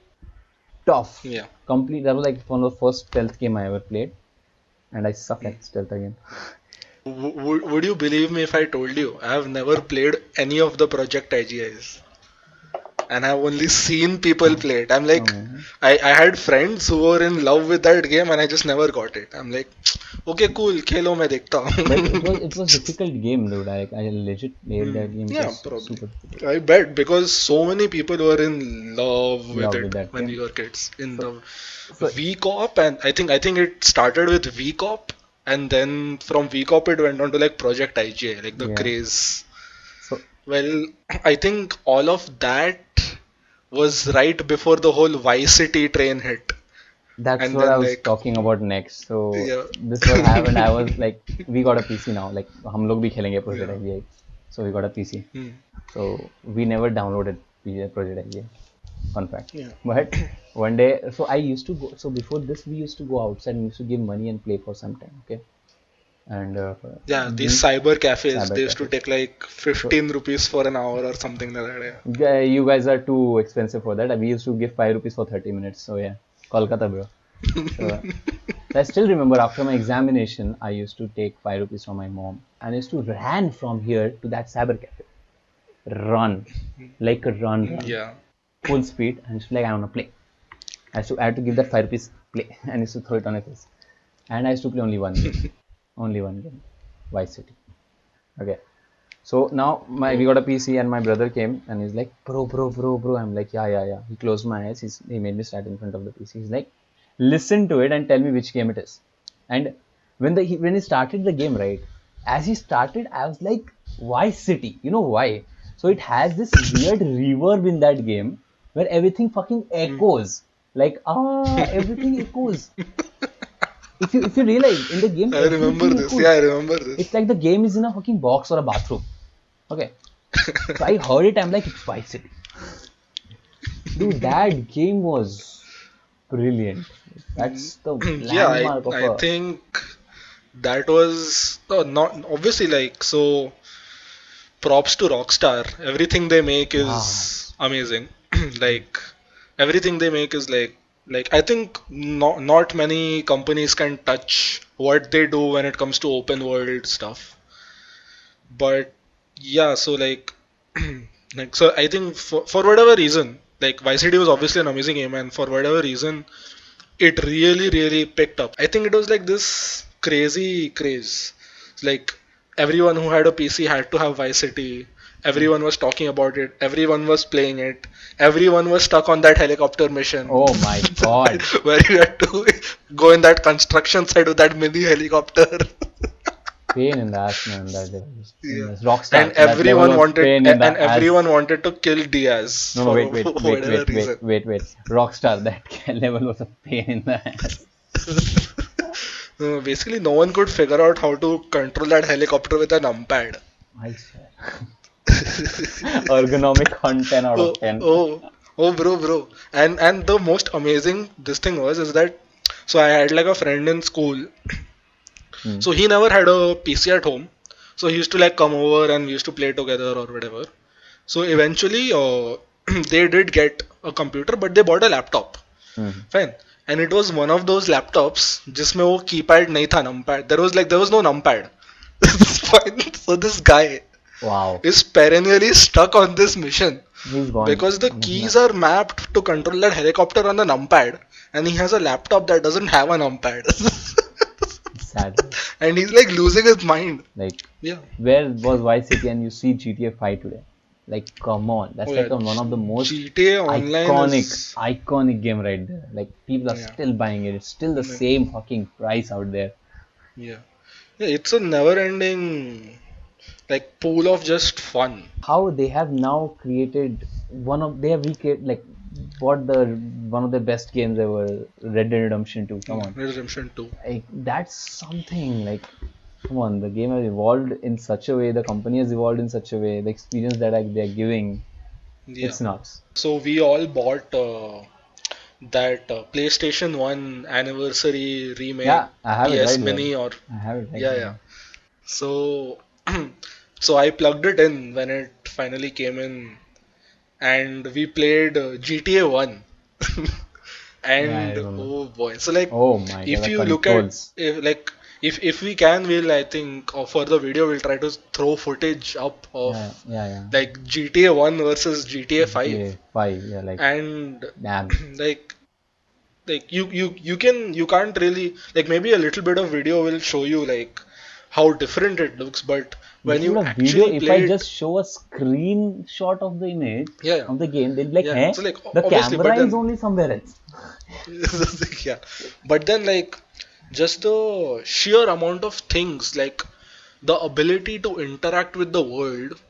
tough, yeah. complete. That was like one of the first stealth game I ever played, and I suck Hmm. at stealth again. Would you believe me if I told you I have never played any of the Project IGIs? And I've only seen people play it. I'm Oh like, man. I had friends who were in love with that game and I just never got it. I'm like, okay, cool, खेलो मैं देखता But हूँ. it was difficult game though. Like I legit played that game. It Yeah, was probably. super difficult. I bet because so many people were in love with Love with it that when game. we were kids. In So the so VCOP, and I think it started with VCOP, and then from VCOP it went on to like Project IGA, like the yeah. craze. So Well, I think all of that was right before the whole Vice City train hit, that's and what I then was like, talking about next. So yeah. this what happened. I was like, we got a PC now. Like हम लोग भी खेलेंगे Project Yeah. IGI. So we got a PC. Hmm. So we never downloaded Project IGI. Fun fact. Yeah. But one day, so I used to go. So before this, we used to go outside and used to give money and play for some time. Okay, and Yeah, these we cyber cafes, cyber they used to cafes. take like So 15 rupees for an hour or something like that. you guys are too expensive for that. We used to give 5 rupees for 30 minutes. So yeah, Kolkata, bro. So I still remember after my examination, I used to take 5 rupees from my mom and I used to run from here to that cyber cafe. Run. Like a run. Yeah. Full speed. And it's like I wanna play. I had to give that 5 rupees play and I used to throw it on his face. And I used to play only one game. Only one game. Vice City. Okay. So now we Oh. got a PC and my brother came and he's like, bro. I'm like, yeah. He closed my eyes. He made me stand in front of the PC. He's like, listen to it and tell me which game it is. And when he started the game, right? As he started, I was like, Vice City. You know why? So it has this weird reverb in that game where everything fucking Hmm. echoes. Like everything echoes. If you realize in the game I remember everything this. Yeah, I echoes. remember It's this. like the game is in a fucking box or a bathroom. Okay. So I heard it, I'm like, it's Vice City. Dude, that game was brilliant. That's the Yeah, I landmark of I a, think that was not obviously like so. Props to Rockstar. Everything they make wow. is amazing. Like everything they make is like I think not many companies can touch what they do when it comes to open world stuff. But yeah, so like so I think for whatever reason, like Vice City was obviously an amazing game, and for whatever reason, it really picked up. I think it was like this crazy craze. Like everyone who had a PC had to have Vice City. Everyone was talking about it. Everyone was playing it. Everyone was stuck on that helicopter mission Oh my god. where you had to go in that construction site with that mini helicopter. Pain in the ass, man. That was pain in Yeah. the ass. And Rockstar. That level everyone was wanted pain in the and ass. everyone wanted to kill Diaz No, for whatever reason. wait. Rockstar. That level was a pain in the ass. Basically, no one could figure out how to control that helicopter with a numpad. I swear. Ergonomic on 10 out Oh, of 10. oh, bro. And the most amazing this thing was is that so I had like a friend in school Hmm. So he never had a PC at home. So he used to like come over and we used to play together or whatever. So eventually, they did get a computer, but they bought a laptop. Hmm. Fine. And it was one of those laptops जिसमें वो keypad नहीं था, numpad. There was no numpad. Fine. So this guy Wow. is perennially stuck on this mission He's gone. because the keys are mapped to control that helicopter on the numpad, and he has a laptop that doesn't have a numpad. Sad. And he's like losing his mind. Like, Yeah. where was Vice City and you see GTA 5 today? Like, come on. That's Oh like yeah. one of the most GTA Online is. iconic game right there. Like, people are Yeah. still buying it. It's still the same fucking price out there. Yeah. Yeah. It's a never-ending like pool of just fun. How they have now created they have recreated, like, what the one of the best games ever, Red Dead Redemption 2. Come on. Redemption 2. Like, that's something, like, come on, the game has evolved in such a way, the company has evolved in such a way, the experience that they're giving, Yeah. it's nuts. So we all bought that PlayStation 1 anniversary remake Yeah, I have it PS right here. Mini or I have it right yeah, here. yeah. So so I plugged it in when it finally came in, and we played GTA 1. Yeah, I And remember. oh boy, so like Oh my god, if the you look at controls. if we can, we'll I think for the video we'll try to throw footage up of Yeah, yeah, yeah. like GTA 1 versus GTA 5. GTA 5, yeah, like, And damn. like you can't really like, maybe a little bit of video will show you like how different it looks, but when Little you bit of video, actually if play I it, just show a screenshot of the image yeah, yeah, of the game, they'll be like, yeah. hey, So like the obviously, but camera is then only somewhere else. yeah, but then like just the sheer amount of things, like the ability to interact with the world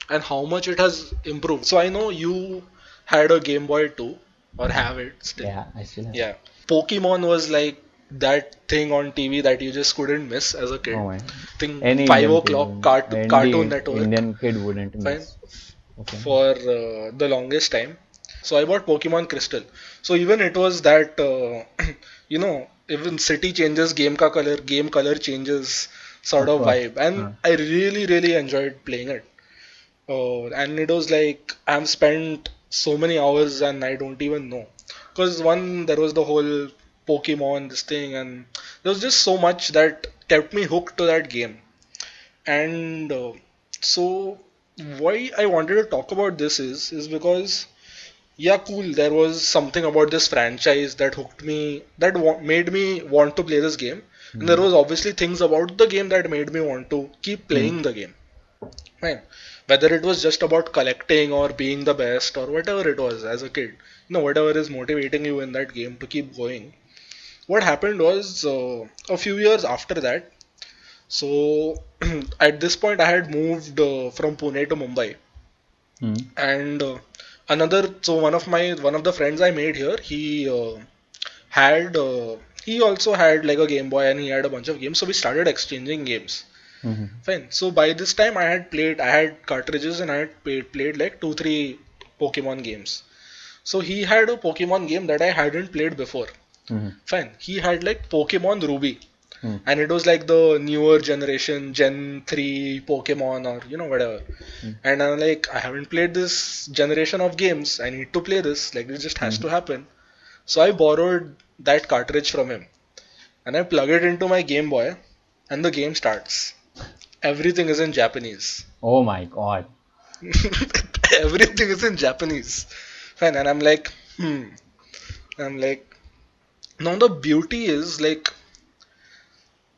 and how much it has improved. So I know you had a Game Boy too, or have it still. Yeah, I still have it. Yeah. Pokemon was like that thing on TV that you just couldn't miss as a kid. Oh my. I think Any 5 Indian kid, o'clock Cartoon Indian, Network. Indian kid wouldn't Fine. miss. Okay. For the longest time. So I bought Pokemon Crystal. So even it was that, even city changes, game color changes sort Of of course. vibe. And I really, really enjoyed playing it. And it was like I've spent so many hours and I don't even know. Because one, there was the whole Pokemon, this thing, and there was just so much that kept me hooked to that game. And so why I wanted to talk about this is because yeah, cool, there was something about this franchise that hooked me, that made me want to play this game, and there Mm. was obviously things about the game that made me want to keep Mm. playing the game, right? Whether it was just about collecting or being the best or whatever it was as a kid, whatever is motivating you in that game to keep going. What happened was, a few years after that, so at this point, I had moved from Pune to Mumbai, Mm. and one of the friends I made here, had he also had like a Game Boy and he had a bunch of games, so we started exchanging games. Mhm. Fine. So by this time, I had cartridges and I had played like 2 3 Pokemon games. So he had a Pokemon game that I hadn't played before. Mhm. Fine. He had like Pokemon Ruby, Mm. and it was like the newer generation Gen 3 Pokemon or whatever. Mm. And I'm like, I haven't played this generation of games. I need to play this. Like, it just has Mhm. to happen. So I borrowed that cartridge from him and I plug it into my Game Boy, and the game starts. Everything is in Japanese. Oh my god. Everything is in Japanese. Fine. And I'm like, I'm like, now the beauty is like,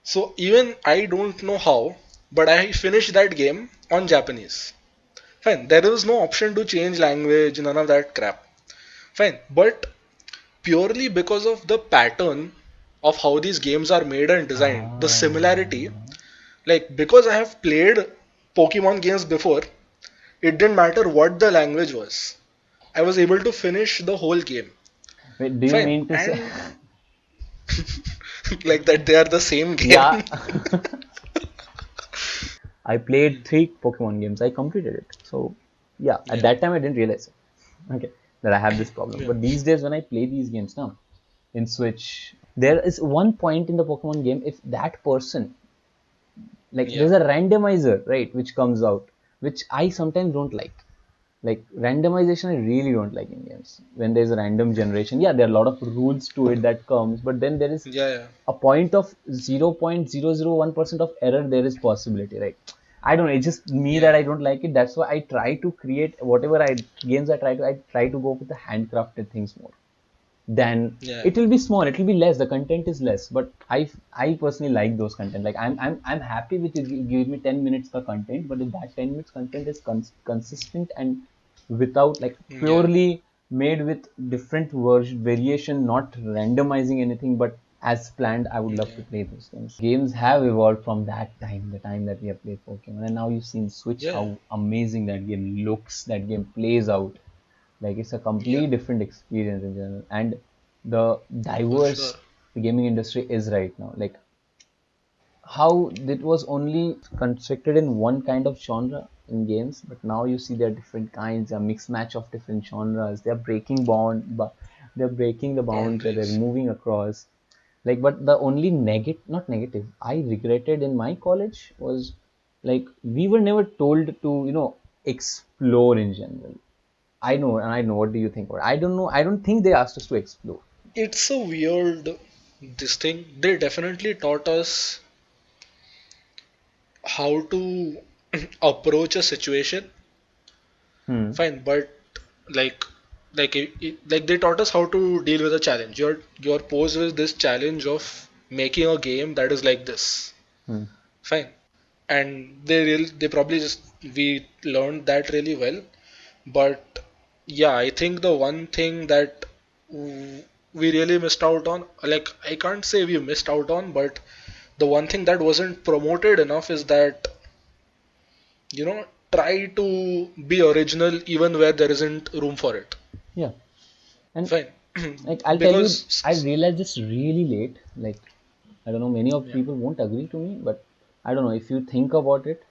so even I don't know how, but I finished that game on Japanese. Fine. There is no option to change language, none of that crap. Fine. But purely because of the pattern of how these games are made and designed, the similarity, like because I have played Pokemon games before, it didn't matter what the language was. I was able to finish the whole game. Wait, do you Fine. mean to say? And like that they are the same game. Yeah. I played 3 Pokemon games. I completed it. So, yeah, at Yeah. that time I didn't realize it. Okay, that I have this problem. Yeah. But these days when I play these games now in Switch, there is one point in the Pokemon game, if that person Like Yeah. there's a randomizer, right, which comes out, which I sometimes don't like. Like randomization, I really don't like in games. When there's a random generation, yeah, there are a lot of rules to it that comes, but then there is Yeah, yeah. a point of 0.001% of error there is possibility, right? I don't know, it's just me Yeah. that I don't like it. That's why I try to create whatever I games I try to go with the handcrafted things more. Then Yeah. it will be small, it will be less, the content is less, but I personally like those content. Like I'm happy with you give me 10 minutes for content, but if that 10 minutes content is consistent and without like Yeah. purely made with different variation, not randomizing anything, but as planned, I would love to Yeah. play those games have evolved from that time, the time that we have played Pokemon, and now you've seen Switch, Yeah. how amazing that game looks, that game plays out. Like it's a Yeah. completely different experience in general, and the For sure. diverse the gaming industry is right now. Like how it was only constricted in one kind of genre in games, but now you see there are different kinds, a mixed match of different genres. They're breaking but they're breaking the bounds that they're Boundaries. moving across. Like, but the only not negative, I regretted in my college was like we were never told to, explore in general. I know. What do you think? I don't know. I don't think they asked us to explore. It's a weird this thing. They definitely taught us how to approach a situation. Hmm. Fine, but like like they taught us how to deal with a challenge. You're posed with this challenge of making a game that is like this. Hmm. Fine. And they probably just we learned that really well. But yeah, I think the one thing that we really missed out on, like I can't say we missed out on, but the one thing that wasn't promoted enough is that, try to be original even where there isn't room for it. Yeah. And Fine. like I'll tell you, I Because realized this really late. Like I don't know, many of yeah, people won't agree to me, but I don't know if you think about it.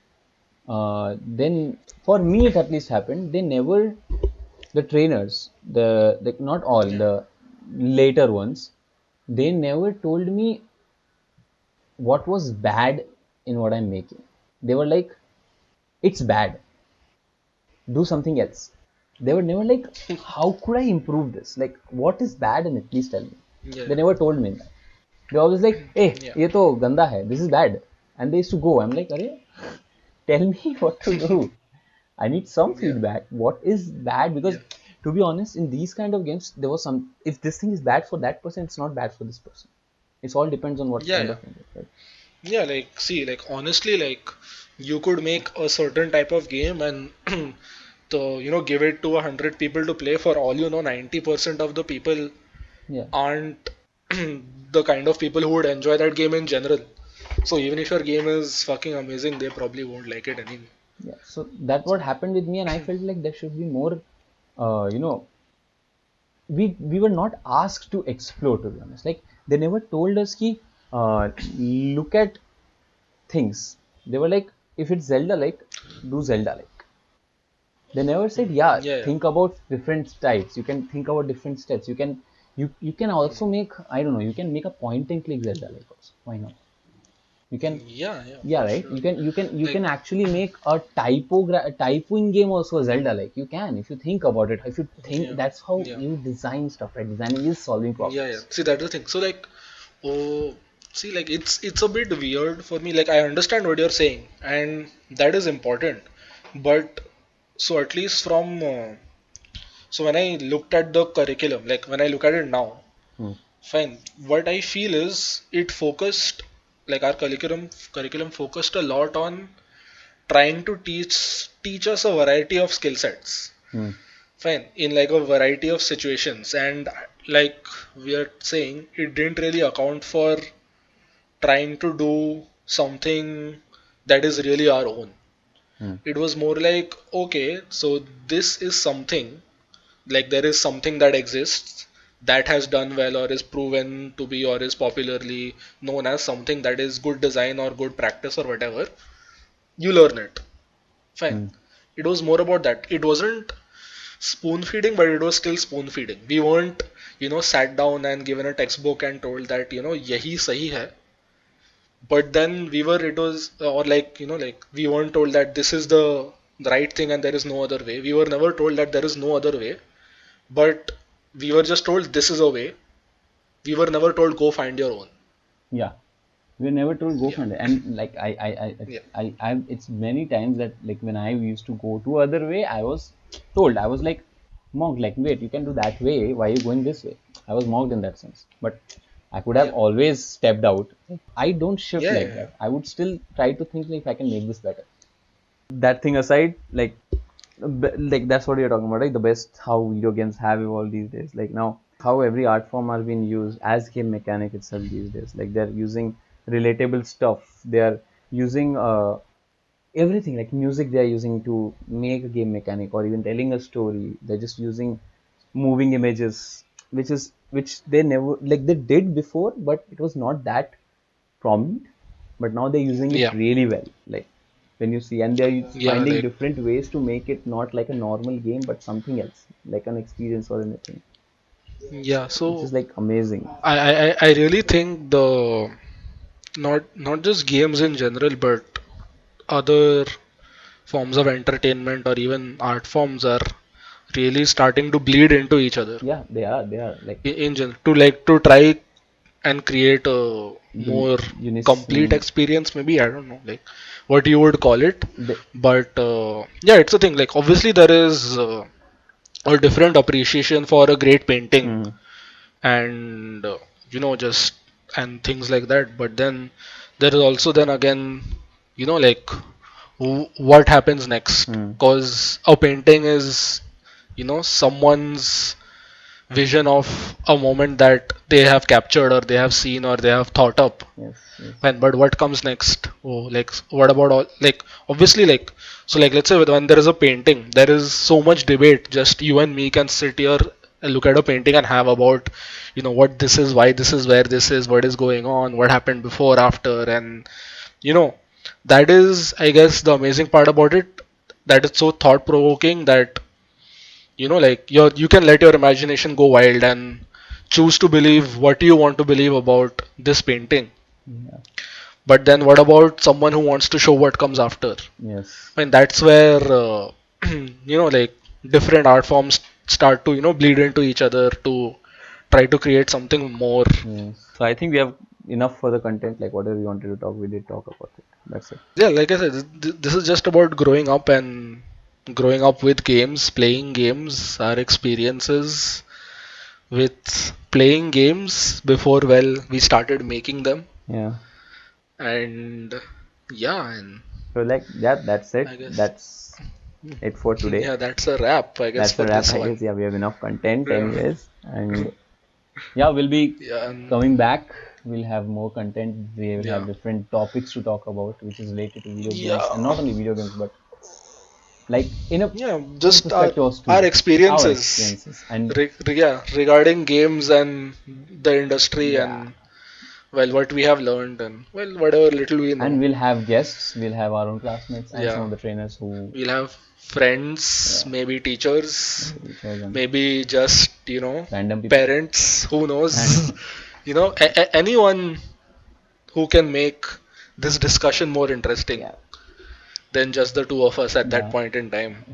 Then for me, it at least happened. They never the trainers, the like not all yeah, the later ones, they never told me what was bad in what I'm making. They were like, it's bad, do something else. They were never like, how could I improve this? Like, what is bad in it? Please tell me. yeah, They never told me that. They always like, hey, yeah, ye to ganda hai. This is bad. And they used to go. I'm like, Arey, tell me what to do. I need some yeah, feedback. What is bad? yeah, Because to be honest, in these kind of games, there was some. If this thing is bad for that person, it's not bad for this person. It all depends on what yeah, kind yeah. of game it is, right? Yeah, like see, like honestly, like you could make a certain type of game and to give it to 100 people to play. For all you know, 90% of the people Yeah. aren't the kind of people who would enjoy that game in general. So even if your game is fucking amazing, they probably won't like it anyway. Yeah. So that what happened with me, and I felt like there should be more. Uh, you know, we were not asked to explore. To be honest, like they never told us ki look at things. They were like, if it's Zelda like, do Zelda like. They never said, yeah, Yeah, think about different types. You can think about different steps. You can also make, I don't know, you can make a point and click Zelda like also. Why not? You can, yeah, yeah, yeah, for right. sure. You can Like, actually make a typo in game also a Zelda like. You can if you think about it. If you think yeah, that's how yeah, you design stuff, right? Designing is solving yeah, yeah. problems. See, that's the thing. So like, oh, see, like it's a bit weird for me. Like, I understand what you're saying, and that is important. But so at least from so when I looked at the curriculum, like when I look at it now, Hmm. fine. What I feel is it focused, like our curriculum focused a lot on trying to teach us a variety of skill sets. Hmm. Fine, in like a variety of situations, and like we are saying, it didn't really account for trying to do something that is really our own. Hmm. It was more like, okay, so this is something, like there is something that exists that has done well or is proven to be or is popularly known as something that is good design or good practice or whatever. You learn it. Fine. Hmm. It was more about that. It wasn't spoon feeding, but it was still spoon feeding. We weren't, sat down and given a textbook and told that, yahi sahi hai. But then it was, or like, like we weren't told that this is the right thing and there is no other way. We were never told that there is no other way, but we were just told this is a way. We were never told go find your own. Yeah, we were never told go Yeah, find it. And like yeah, it's many times that like when I used to go to other way, I was told, I was like mocked, like wait, you can do that way, why are you going this way? I was mocked in that sense. But I could have yeah, always stepped out. I don't shift yeah, like yeah, that. I would still try to think like if I can make this better. That thing aside, like that's what you're talking about, right? The best how video games have evolved these days. Like now, how every art form are being used as game mechanic itself these days. Like they're using relatable stuff. They are using everything like music. They are using to make a game mechanic or even telling a story. They're just using moving images, which they never like they did before, but it was not that prominent, but now they're using it yeah, really well. Like when you see, and they're yeah. finding Like, different ways to make it not like a normal game, but something else, like an experience or anything, yeah. which is So like amazing. I really think the not just games in general, but other forms of entertainment or even art forms are really starting to bleed into each other Yeah, they are like in general, to to try and create a more unison. complete experience, maybe. I don't know like what you would call it, They, but yeah, it's a thing. Like obviously there is a different appreciation for a great painting mm, and just and things like that, but then there is also then again like what happens next, mm, because a painting is someone's vision of a moment that they have captured or they have seen or they have thought up. yes, yes, And but what comes next? Oh, like what about all, like obviously, like so, like let's say when there is a painting, there is so much debate. Just you and me can sit here and look at a painting and have about what this is, why this is, where this is, what is going on, what happened before, after, and you know that is, I guess, the amazing part about it. That is so thought provoking that like you can let your imagination go wild and choose to believe what you want to believe about this painting. yeah, But then what about someone who wants to show what comes after? yes, I mean, that's where like different art forms start to bleed into each other to try to create something more. yes. So I think we have enough for the content. Like whatever we wanted to talk, we did talk about it. That's it. Yeah, like I said, this is just about growing up and growing up with games, playing games, our experiences with playing games before, well, we started making them. Yeah. And yeah, and So like that, that's it. I guess That's it for today. yeah, that's a wrap, I guess, That's for a wrap, this I guess. one. Yeah, we have enough content Yeah, anyways. And yeah, we'll be yeah, and coming back. We'll have more content. We will have yeah, different topics to talk about, which is related to video games, and yeah, not only video games, but like in a yeah. different Just our perspectives our too. Our experiences, experiences, and yeah, regarding games and the industry yeah, and well, what we have learned and well, whatever little we and know. we'll have guests. We'll have our own classmates and some Yeah, of the trainers who, we'll have friends, yeah, maybe teachers, maybe chosen maybe just random people, parents. Who knows? and Anyone who can make this discussion more interesting yeah, than just the two of us at that yeah. point in time.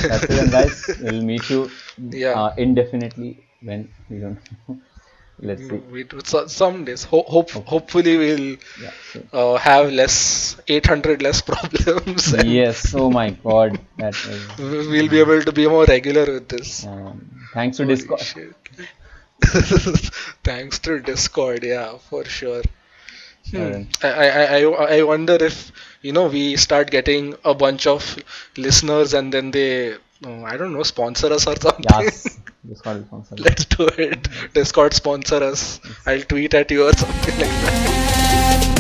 That's it, then, guys. We'll meet you Yeah. indefinitely when we don't know. Let's see. Some days, Hopefully. hopefully, we'll Yeah, soon. have less 800 less problems, and Yes. Oh my God. That was. we'll be able to be more regular with this. Thanks to Holy Discord. shit. Thanks to Discord, yeah, for sure. Hmm. Uh, I wonder if we start getting a bunch of listeners and then they I don't know, sponsor us or something. yes. Discord is sponsor. Let's do it. Discord sponsor us. I'll tweet at you or something like that.